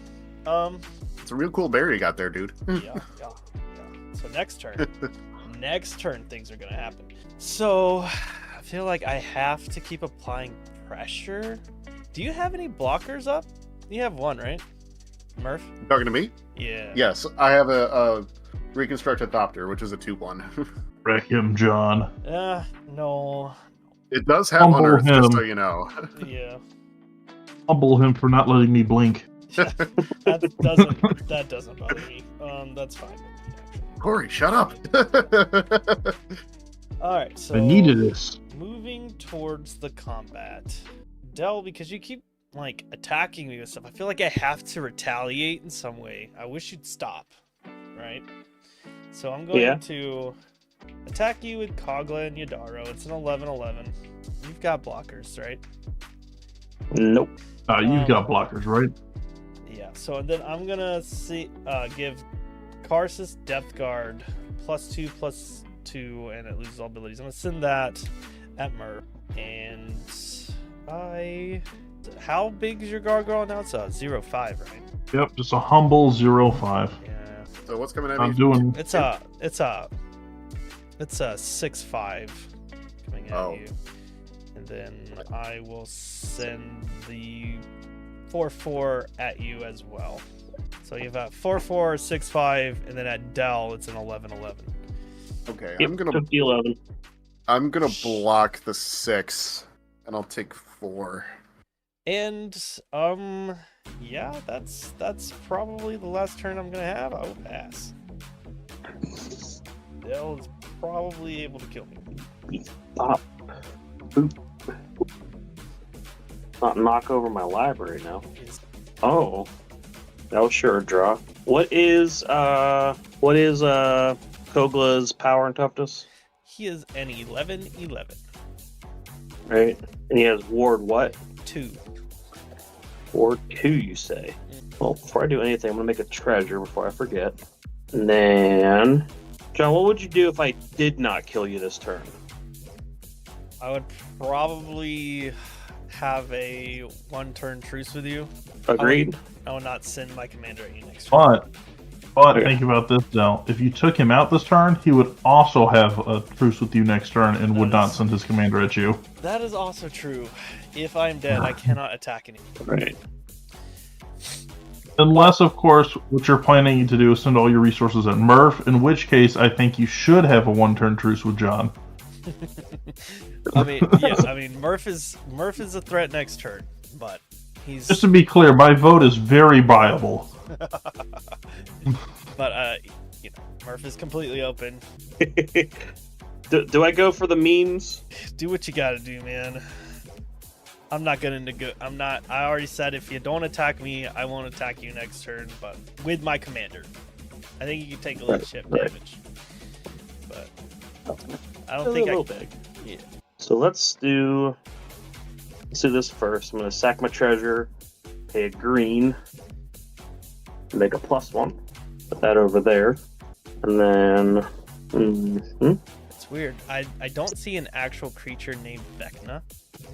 It's a real cool berry you got there, dude. Yeah. So next turn, things are gonna happen. So I feel like I have to keep applying pressure. Do you have any blockers up? You have one, right, Murph? Talking to me? Yeah. Yes, I have a Reconstructed Thopter, which is a 2/1. Wreck him, John. No. It does have Humble Unearth, him. just so you know. Yeah. Humble him for not letting me blink. That doesn't bother me. That's fine with me, actually. Corey, shut up. All right. So I needed this. moving towards the combat, Del, because you keep like attacking me with stuff, I feel like I have to retaliate in some way. I wish you'd stop. Right. So I'm going to attack you with Kogla and Yadaro. It's an 11/11. You've got blockers, right? Nope. You've got blockers, right? Yeah. So and then I'm gonna give Karsus Depth Guard +2/+2, and it loses all abilities. I'm gonna send that at Murph. And how big is your gargoyle now? It's a 0/5, right? Yep, just a humble 0/5. Yeah. So what's coming at I'm me? doing. It's a 6/5 coming at you. And then I will send the 4/4 at you as well. So you have a 4/4, 6/5, and then at Dell it's an 11/11. Okay, Yep, took the 11. I'm gonna block the 6, and I'll take 4. And yeah, that's probably the last turn I'm gonna have. I will pass. Dell is probably able to kill me. Stop. Boop. Not knock over my library now. Oh, that was sure a draw. What is Kogla's power and toughness? He is an 11/11. Right, and he has ward what? 2. Ward 2, you say? Well, before I do anything, I'm gonna make a treasure before I forget. And then, John, what would you do if I did not kill you this turn? I would probably have a 1-turn truce with you. Agreed. I will not send my commander at you next turn. But Okay. think about this now. If you took him out this turn, he would also have a truce with you next turn and would not send his commander at you. That is also true. If I'm dead, I cannot attack anyone. Right. Unless, of course, what you're planning to do is send all your resources at Murph, in which case I think you should have a 1-turn truce with John. I mean, yeah, I mean Murph is a threat next turn, but he's Just to be clear, my vote is very viable. but you know, Murph is completely open. do I go for the memes? Do what you gotta do, man. I'm not gonna I already said if you don't attack me, I won't attack you next turn, but with my commander. I think you can take a little ship damage. But I don't think a little big. Yeah. So let's do this first. I'm gonna sack my treasure, pay a green, make a +1. Put that over there. And then It's weird. I don't see an actual creature named Vecna,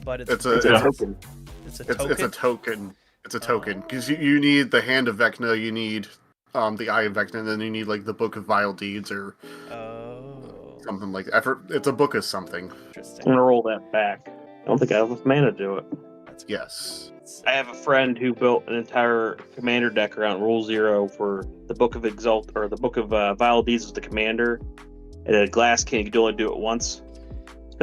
but It's it's a token. It's a It's token. a token. It's a token because you need the Hand of Vecna, you need the Eye of Vecna, and then you need like the Book of Vile Deeds or something like that. It's a book of something. I'm Interesting. gonna roll that back. I don't think I have enough mana to do it. Yes. I have a friend who built an entire commander deck around Rule 0 for the Book of Exalt or the Book of Vile Deeds as the commander, and a Glass King you could only do it once.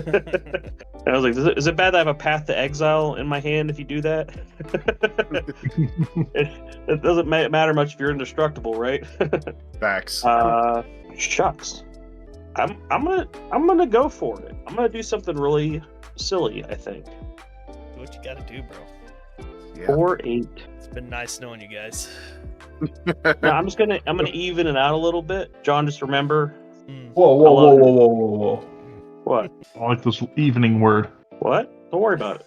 And I was like, is it bad that I have a Path to Exile in my hand if you do that? It doesn't matter much if you're indestructible, right? Facts. Shucks. I'm gonna go for it. I'm gonna do something really silly, I think. Do what you gotta do, bro. Yeah. 4/8. It's been nice knowing you guys. Now I'm gonna even it out a little bit. John, just remember. Whoa. What? I like this evening word. What? Don't worry about it.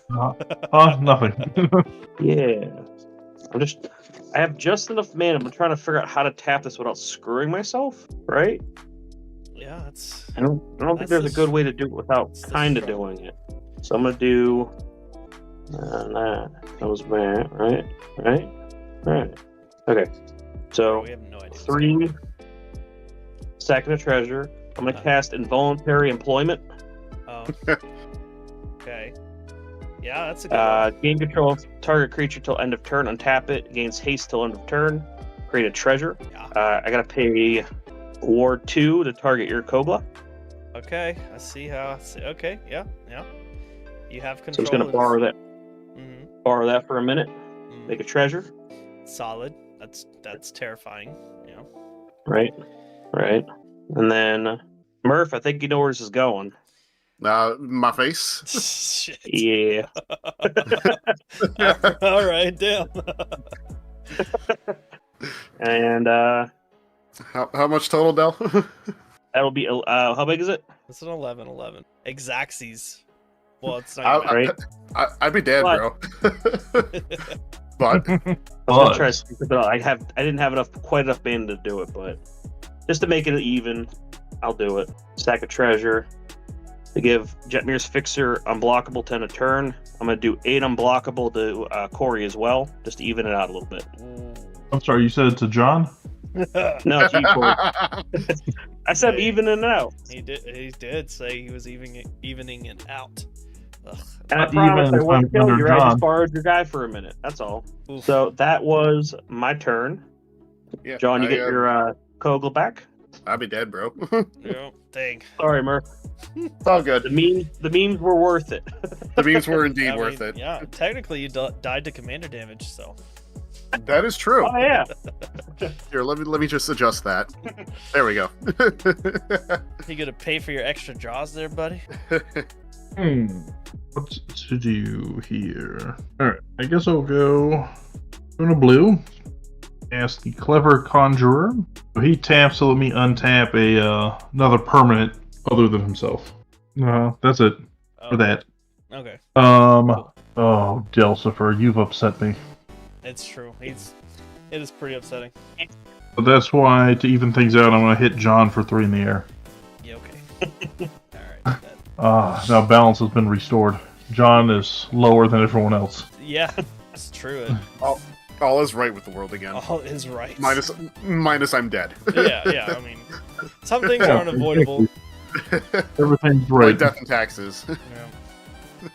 Nothing. Yeah. I have just enough mana. I'm trying to figure out how to tap this without screwing myself, right? Yeah, that's I don't think there's a good way to do it without kind of doing it. So I'm gonna do that goes back, right? Okay. So we have no idea. 3 stacking a treasure. I'm gonna cast Involuntary Employment. Oh. Okay. Yeah, that's a good one. Gain control of target creature till end of turn. Untap it. Gains haste till end of turn. Create a treasure. Yeah. I gotta pay Ward 2 to target your Kogla. Okay, I see how. Okay, yeah. You have So I'm control. just gonna borrow that. Mhm. Borrow that for a minute. Mhm. Make a treasure. Solid. That's terrifying. Yeah. Right. And then Murph, I think you know where this is going. My face. Shit. Yeah. All right, damn. And How much total, Del? that'll be how big is it? It's an 11/11. Exacxies. Well, it's not. Right. I'd be dead, What? bro. But I was gonna try to sneak it out. I didn't have quite enough mana to do it, but just to make it even, I'll do it. Stack of treasure. To give Jetmir's Fixer unblockable 10 a turn. I'm gonna do 8 unblockable to Corey as well, just to even it out a little bit. I'm sorry, you said it to John? No, it's you, Corey. I said evening it out. He did say he was evening it out. Ugh. And I Not promise even I won't if I'm kill you. under I John. just borrowed your guy for a minute. That's all. Oof. So that was my turn. Yeah, John, you get your Kogel back? I'll be dead, bro. Yeah, dang. Sorry, Murph. It's all good. The memes were worth it. The memes were indeed I worth mean, it. Yeah, technically you died to commander damage, so. That is true. Oh yeah. Here, let me just adjust that. There we go. You gonna pay for your extra draws there, buddy? What to do here? Alright, I guess I'll go a blue. Ask the Clever Conjurer. He taps to let me untap another permanent other than himself. That's it for that. Okay. Oh, Delcifer, you've upset me. It's true. It is pretty upsetting. But that's why, to even things out, I'm going to hit John for 3 in the air. Yeah, okay. Alright. Now balance has been restored. John is lower than everyone else. Yeah, that's true. All is right with the world again. All is right. Minus I'm dead. Yeah, I mean, some things are unavoidable. Everything's Like right. death and taxes. Yeah.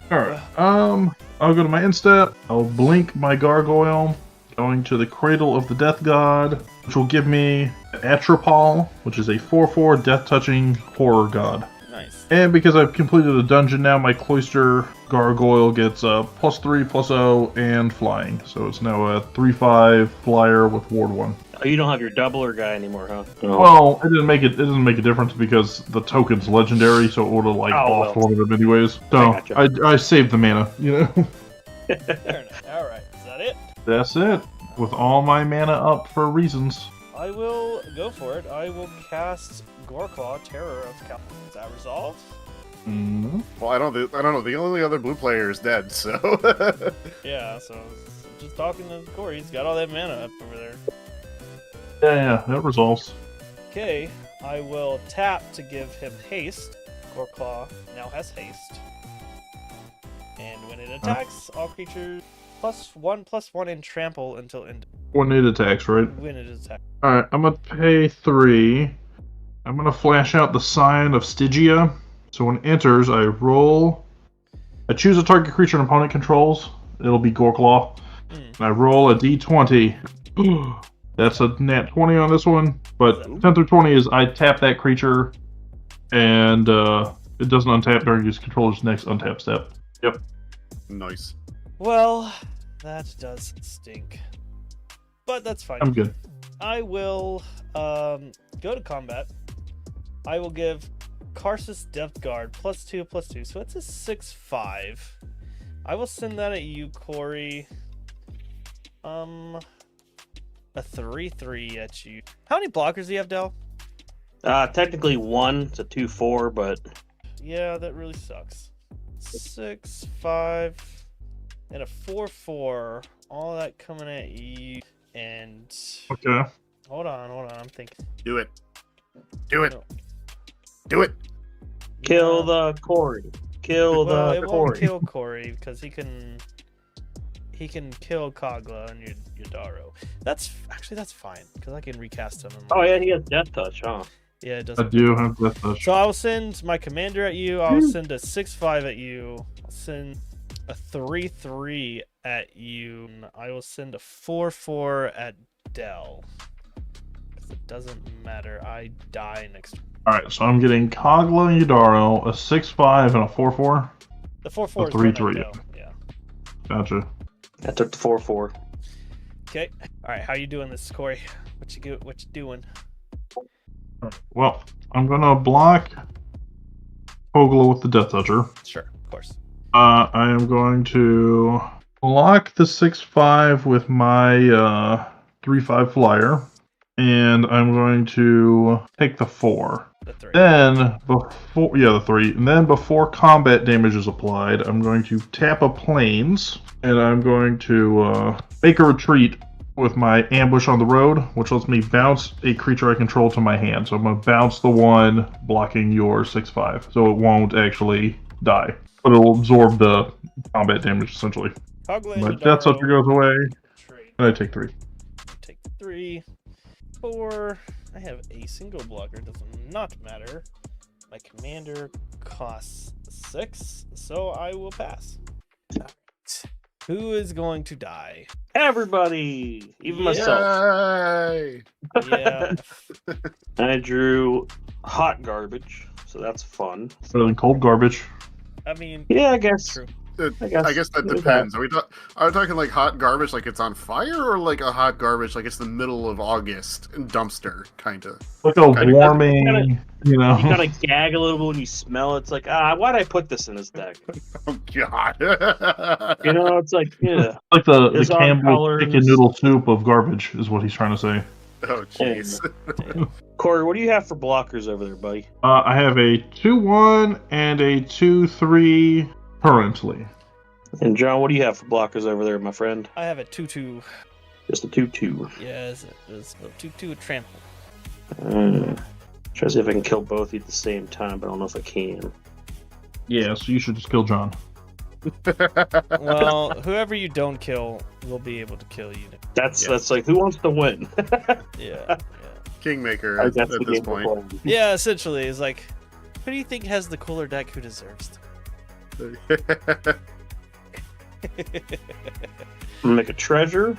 Alright, I'll go to my instep. I'll blink my gargoyle, going to the Cradle of the Death God, which will give me Atropal, which is a 4/4 death-touching horror god. Nice. And because I've completed a dungeon now, my Cloister Gargoyle gets +3/+0 and flying. So it's now a 3/5 flyer with Ward 1. Oh, you don't have your doubler guy anymore, huh? Oh. Well, it doesn't make a difference because the token's legendary, so it would have off one of them anyways. So I saved the mana, you know. Fair enough. Alright, is that it? That's it. With all my mana up for reasons. I will go for it. I will cast Goreclaw, Terror of Cal. Is that resolved? Mm-hmm. Well, I don't know. The only other blue player is dead, so. Yeah, so just talking to Corey, he's got all that mana up over there. Yeah, that resolves. Okay, I will tap to give him haste. Goreclaw now has haste. And when it attacks, all creatures +1/+1 and trample until end. When it attacks, right? When it attacks. Alright, I'm gonna pay 3. I'm gonna flash out the Sign of Stygia. So when it enters, I choose a target creature an opponent controls. It'll be Goreclaw. And I roll a d20. That's a nat 20 on this one. But 10 through 20 is I tap that creature, and it doesn't untap during its controller's next untap step. Yep. Nice. Well, that does stink. But that's fine. I'm good. I will go to combat. I will give Karsus Depth Guard +2/+2, so it's a 6/5. I will send that at you, Corey. A 3/3 at you. How many blockers do you have, Del? Technically 1. It's a 2/4, but Yeah, that really sucks. 6/5 and a 4/4. All that coming at you. And Okay. hold on, I'm thinking. Do it. Do it. No. Do it. kill the Corey. Kill Well, the it Corey. won't kill Corey because he can kill Kagla and Yadaro. That's fine because I can recast him. Oh yeah, he has Death Touch, huh? Yeah, it I doesn't. do have Death Touch. So I will send my commander at you. I will send a 6/5 at you. I'll send a 3/3 at you. And I will send a 4/4 at Dell. It doesn't matter. I die next. Alright, so I'm getting Kagla and Yadaro, a 6/5 and a 4/4. The 4/4 is 3/3. Dell. Yeah. Gotcha. I took the 4/4. Okay. All right. How you doing this, Corey? What you doing? Well, I'm gonna block Kogla with the Death Toucher. Sure, of course. I am going to block the 6/5 with my 3/5 flyer, and I'm going to take the 4. The 3. Then the 3, and then before combat damage is applied, I'm going to tap a plains, and I'm going to make a retreat with my ambush on the road, which lets me bounce a creature I control to my hand. So I'm going to bounce the one blocking your 6/5, so it won't actually die, but it'll absorb the combat damage essentially. Kagla My and Death Toucher Yadaro. goes away, Trade. and I take 3. Take the 3. 4. I have a single blocker. Does not matter. My commander costs 6, so I will pass. Who is going to die? Everybody, even myself. Yay! Yeah. I drew hot garbage, so that's fun. Better than cold garbage. I mean, Yeah, I guess. true. I guess that depends. Are we talking like hot garbage, like it's on fire, or like a hot garbage, like it's the middle of August and dumpster kind of? Like a Kinda- warming, you know. You kind of gag a little bit when you smell it. It's like, why'd I put this in this deck? Oh God! You know, it's like, yeah. Like the There's on Campbell colors. chicken noodle soup of garbage is what he's trying to say. Oh jeez. Corey, what do you have for blockers over there, buddy? I have a 2-1 and a 2-3 currently. And John, what do you have for blockers over there, my friend? I have a 2/2. Just a 2/2. Yeah, it's a 2/2 trample. Try to see if I can kill both at the same time, but I don't know if I can. Yeah, so you should just kill John. Well, whoever you don't kill will be able to kill you. That's like, who wants to win? Yeah. Kingmaker I at guess the this game point. before. Yeah, essentially, it's like, who do you think has the cooler deck who deserves to? I'm gonna make a treasure,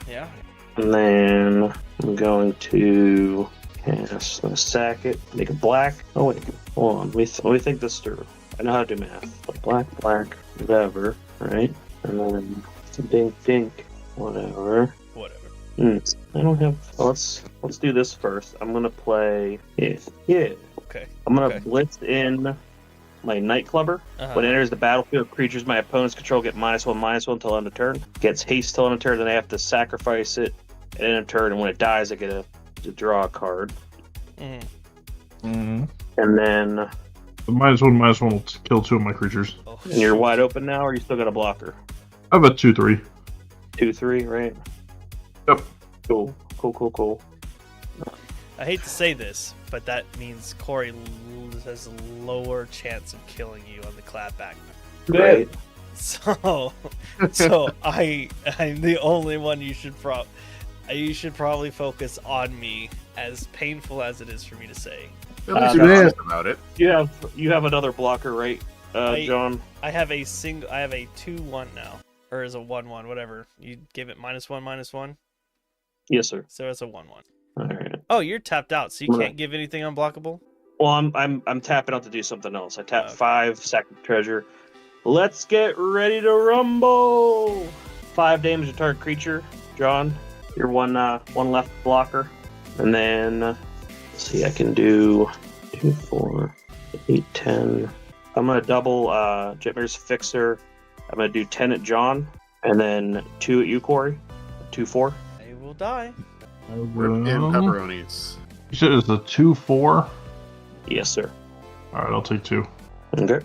Yeah. and then I'm going to cast a sack it, make a black. Oh wait, hold on. Let me think this through. I know how to do math. Black, whatever, right? And then dink, dink, whatever. Whatever. I don't have. Let's do this first. I'm gonna play. Yeah. Okay. I'm gonna Okay. blitz in my Nightclubber. Uh-huh. When it enters the battlefield, creatures my opponents control get -1/-1 until end of turn. Gets haste till end of turn, then I have to sacrifice it at end of turn, and when it dies, I get to draw a card. Mhm. Mm-hmm. And then, The -1/-1 will kill 2 of my creatures. Oh, and you're shoot. wide open now, or you still got a blocker? I have a 2-3. 2/3, right? Yep. Cool. I hate to say this, but that means Corey has a lower chance of killing you on the clapback. Great. So I'm the only one you should probably focus on me, as painful as it is for me to say. At least no. you're honest about it. You have another blocker, right, John? I have a 2/1 now, or is a 1/1, whatever. You give it -1/-1. Yes, sir. So it's a 1/1. All right. Oh, you're tapped out, so you I'm gonna- can't give anything unblockable? Well, I'm tapping out to do something else. I tap Okay. 5, sack the treasure. Let's get ready to rumble. 5 damage to target creature. John, you're one left blocker, and then let's see, I can do 2, 4, 8, 10. I'm gonna double Jetmir's Fixer. I'm gonna do 10 at John, and then 2 at you, Corey. 2/4. I will die. Rip in pepperonis. You said it's a 2-4? Yes, sir. Alright, I'll take 2. Okay.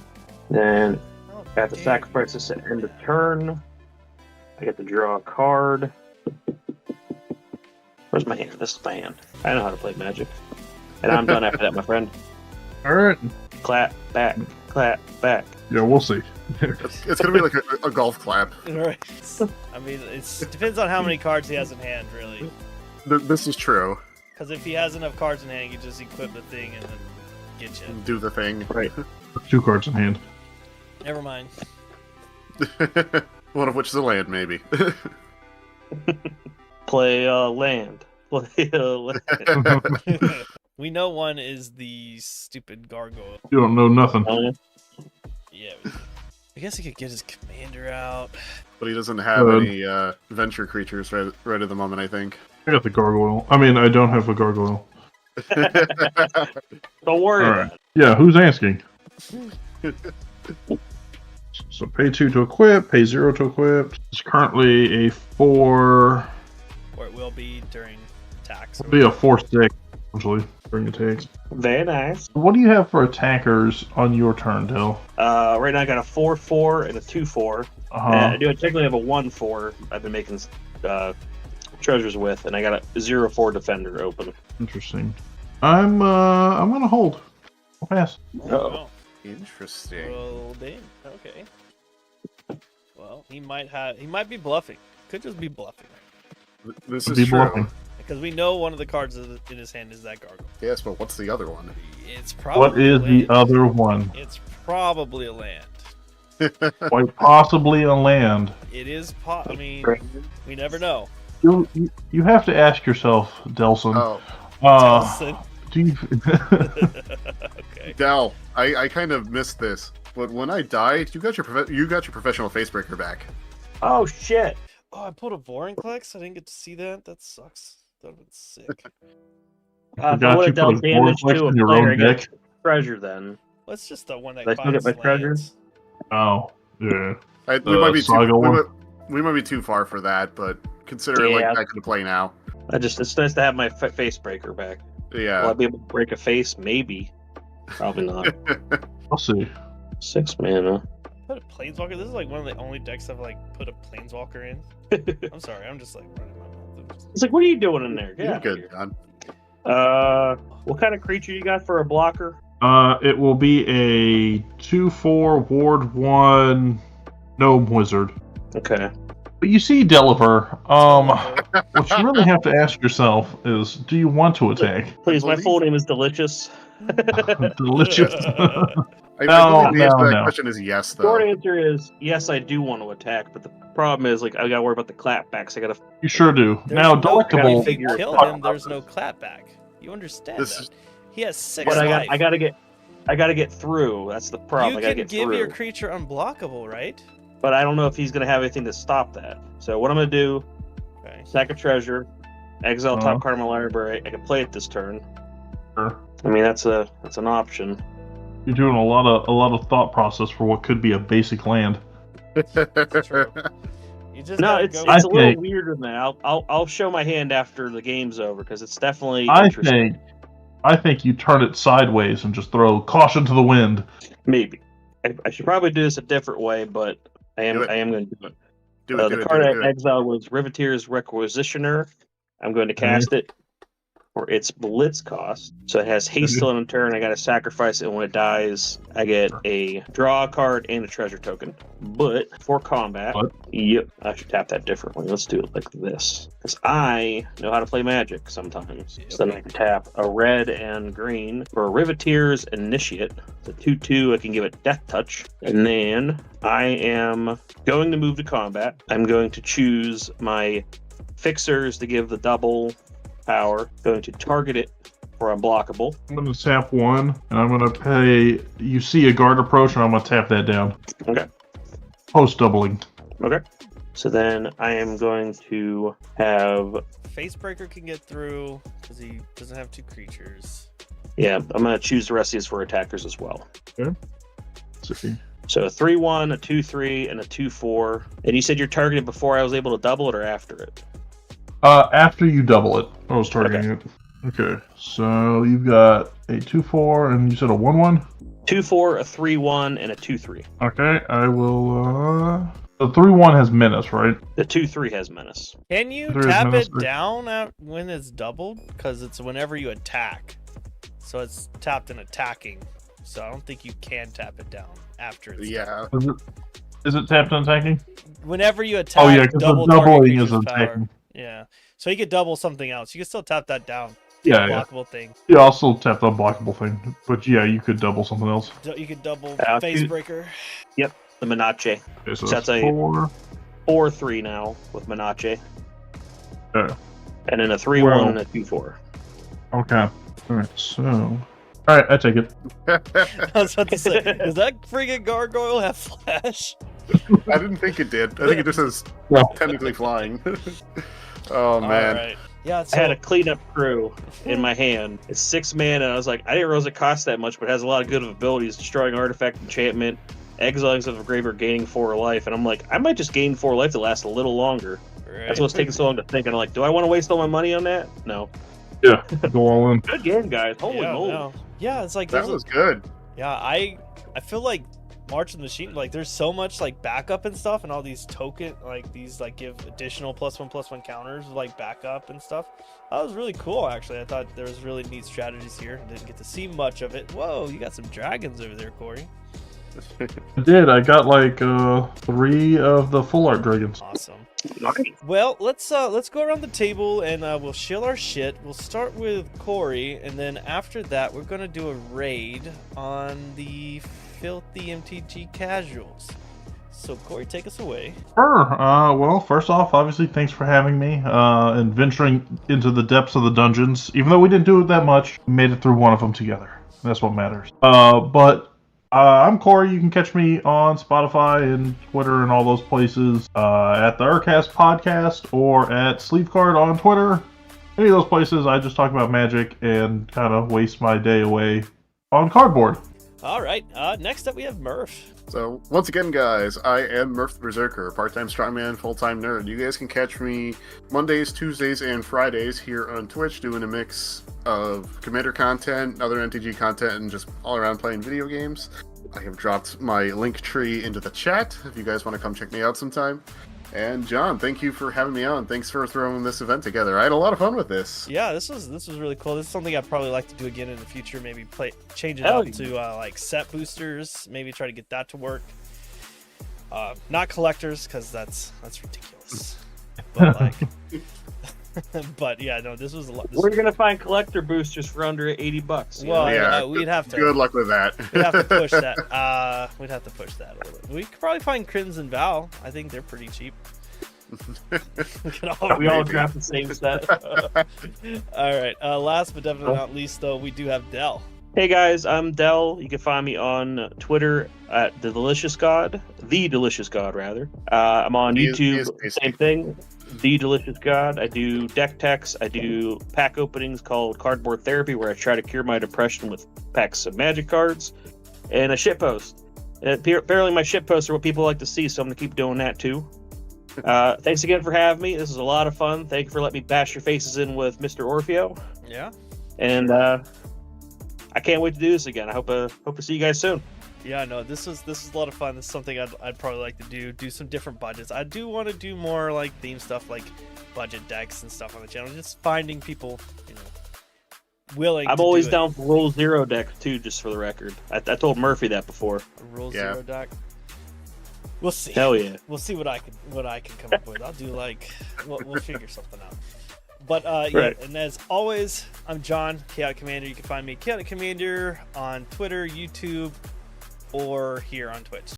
Then Oh, I have to damn. sacrifice this at end of turn. I get to draw a card. Where's my hand? This is my hand. I know how to play Magic. And I'm done after that, my friend. Alright. Clap back. Clap back. Yeah, we'll see. It's gonna be like a golf clap. Right. I mean, it depends on how many cards he has in hand, really. This is true. Because if he has enough cards in hand, he can just equip the thing and then get you. Do the thing. Right. 2 cards in hand. Never mind. One of which is a land, maybe. Play land. Play land. We know one is the stupid gargoyle. You don't know nothing. Yeah. I guess he could get his commander out. But he doesn't have Good. any venture creatures right at the moment, I think. I got the gargoyle. I mean, I don't have a gargoyle. Don't worry Alright. about it. Yeah, who's asking? So pay 2 to equip, pay 0 to equip. It's currently a 4. Or it will be during attacks. It'll be a 4/6, essentially, during attacks. Very nice. What do you have for attackers on your turn, Dill? Right now I got a 4/4 and a 2/4. Uh-huh. And I do technically have a 1/4 I've been making treasures with, and I got a 0/4 defender open. Interesting. I'm gonna hold. I'll pass. Uh-oh. Interesting. Rolled in. Okay. Well, he might be bluffing. Could just be bluffing. This Be is true. bluffing. Because we know one of the cards in his hand is that gargoyle. Yes, but what's the other one? It's probably What is the land. other one? It's probably a land. Quite possibly on land. It is I mean, we never know. You have to ask yourself, Delson. Oh, Delson. Do you... Okay. Del, I kind of missed this, but when I died, you got your professional facebreaker back. Oh shit! Oh, I pulled a Vorinclex. I didn't get to see that. That sucks. That would been sick. If Forgot I would you have dealt put a damage Vortex to a in your player, own I get deck. treasure then. Well, it's just the one that Did I still finds get my treasure? lands. Oh, yeah. We might be Saga one? we might be too far for that, but consider it Yeah. like back in the play now. It's nice to have my face breaker back. Will I Yeah. be able to break a face? Maybe. Probably not. I'll see. 6 mana. Put a planeswalker. This is like one of the only decks I've like put a planeswalker in. I'm sorry. I'm just like running my mouth. It's like, what are you doing in there? Get You're out of good, here. John. What kind of creature you got for a blocker? It will be a 2/4 Ward 1 Gnome Wizard. Okay. But you see, Deliver, what you really have to ask yourself is, do you want to attack? Please, my full name is Delicious. Delicious. I No, believe the answer to no, that no. question is yes, Short though. answer is yes, I do want to attack, but the problem is, like, I gotta worry about the clapbacks. I gotta. You sure do. There's now, no, Delectable... if you figure it kill out. him, there's no clapback. You understand This that? is- He has 6 But life. I gotta get through. That's the problem. You I gotta can get give through. your creature unblockable, right? But I don't know if he's gonna have anything to stop that. So what I'm gonna do? Okay. Sack a treasure, exile Uh-huh. top card of my library. I can play it this turn. Sure. I mean, that's an option. You're doing a lot of thought process for what could be a basic land. True. You just No, gotta it's go it's a with- little think- weirder than that. I'll show my hand after the game's over because it's definitely I interesting. think you turn it sideways and just throw caution to the wind. Maybe I should probably do this a different way, but I am Do it. going to do it. Do it, do The it, card do it, I do it. exiled was Riveteer's Requisitioner. I'm going to cast it for its blitz cost. So it has haste till end of turn. I got to sacrifice it, and when it dies, I get a draw card and a treasure token. But for combat, What? yep, I should tap that differently. Let's do it like this, because I know how to play Magic sometimes. So then I can tap a red and green for Riveteer's Initiate. It's a 2/2. I can give it Death Touch, and then I am going to move to combat. I'm going to choose my fixers to give the double power. Going to target it for unblockable. I'm going to tap 1, and I'm going to pay... You see a guard approach, and I'm going to tap that down. Okay. Post doubling. Okay. So then I am going to have... Facebreaker can get through because he doesn't have 2 creatures. Yeah, I'm going to choose the rest of these for attackers as well. Let's see. So a 3/1, a 2/3, and a 2/4. And you said you're targeted before I was able to double it or after it? After you double it, I was targeting it. Okay, so you've got a 2/4, and you said a 1/1? 2/4, a 3/1, and a 2/3. Okay, I will, The 3/1 has menace, right? The 2/3 has menace. Can you There is tap menace it there. down when it's doubled? Because it's whenever you attack. So it's tapped and attacking. So I don't think you can tap it down after it's Yeah. Is it tapped and attacking? Whenever you attack, Oh, yeah, because the double target doubling is creature's power. attacking. Yeah. So you could double something else. You can still tap that down. Yeah, yeah. Blockable thing. You also tap the unblockable thing. But yeah, you could double something else. You could double I'll Facebreaker. The Menace. Okay, so So that's that's a- 4. 4/3 now with Menace. Okay. And then a 3/1 and a 2/4. Okay. Alright, so... Alright, I take it. I was about to say, does that friggin' gargoyle have flash? I didn't think it did. I think it just is Yeah. technically flying. Oh man. All right. Yeah, I had so a cleanup crew in my hand. It's 6 mana, and I was like, I didn't realize it cost that much, but it has a lot of good abilities: destroying artifact, enchantment, exiling stuff of graveyard, gaining 4 life. And I'm like, I might just gain 4 life to last a little longer. right. That's what's taking so long to think. And I'm like, do I want to waste all my money on that? No. Yeah, go all in. Good game, guys. Holy yeah, moly. no. Yeah, it's like That there's a- was good. Yeah, I feel like March of the Machine, like there's so much like backup and stuff, and all these token like these like give additional +1/+1 counters like backup and stuff. That was really cool actually. I thought there was really neat strategies here. Didn't get to see much of it. Whoa, you got some dragons over there, Corey. I did. I got like 3 of the full art dragons. Awesome. Nice. Well, let's go around the table and we'll shill our shit. We'll start with Corey, and then after that, we're gonna do a raid on the filthy MTG casuals. So Corey, take us away. Sure. Well, first off, obviously, thanks for having me and venturing into the depths of the dungeons. Even though we didn't do it that much, we made it through one of them together. That's what matters. But I'm Corey. You can catch me on Spotify and Twitter and all those places at the Urcast Podcast or at Sleepcard on Twitter. Any of those places, I just talk about Magic and kind of waste my day away on cardboard. All right. Next up, we have Murph. So, once again, guys, I am Murph the Berserker, part-time strongman, full-time nerd. You guys can catch me Mondays, Tuesdays, and Fridays here on Twitch doing a mix of Commander content, other MTG content, and just all around playing video games. I have dropped my link tree into the chat if you guys want to come check me out sometime. And John, thank you for having me on. Thanks for throwing this event together. I had a lot of fun with this. Yeah, this was really cool. This is something I'd probably like to do again in the future. Maybe change it up to like set boosters. Maybe try to get that to work. Not collectors, because that's ridiculous. But like, but yeah, no, this was a lot. We're gonna find collector boosters for under $80. Well, Yeah, we'd have to. Good luck with that. We'd have to push that. We'd have to push that a little bit. We could probably find Crimson Val. I think they're pretty cheap. We all draft the same set. All right. Last but definitely not least, though, we do have Dell. Hey guys, I'm Dell. You can find me on Twitter at The Delicious God rather. I'm on YouTube, same thing. The Delicious God. I do deck techs. I do pack openings called Cardboard Therapy, where I try to cure my depression with packs of Magic cards, and a shitpost. Apparently, my shitposts are what people like to see, so I'm gonna keep doing that too. Thanks again for having me. This is a lot of fun. Thank you for letting me bash your faces in with Mr. Orfeo. Yeah. And I can't wait to do this again. I hope to see you guys soon. Yeah, no, this is a lot of fun. This is something I'd probably like to do some different budgets. I do want to do more like theme stuff, like budget decks and stuff on the channel. Just finding people, willing. I'm always down for Rule Zero decks too, just for the record. I told Murphy that before. A Rule Zero deck. We'll see. Hell yeah. We'll see what I can come up with. I'll do we'll figure something out. But right. Yeah, and as always, I'm John, Chaotic Commander. You can find me Chaotic Commander on Twitter, YouTube, or here on Twitch.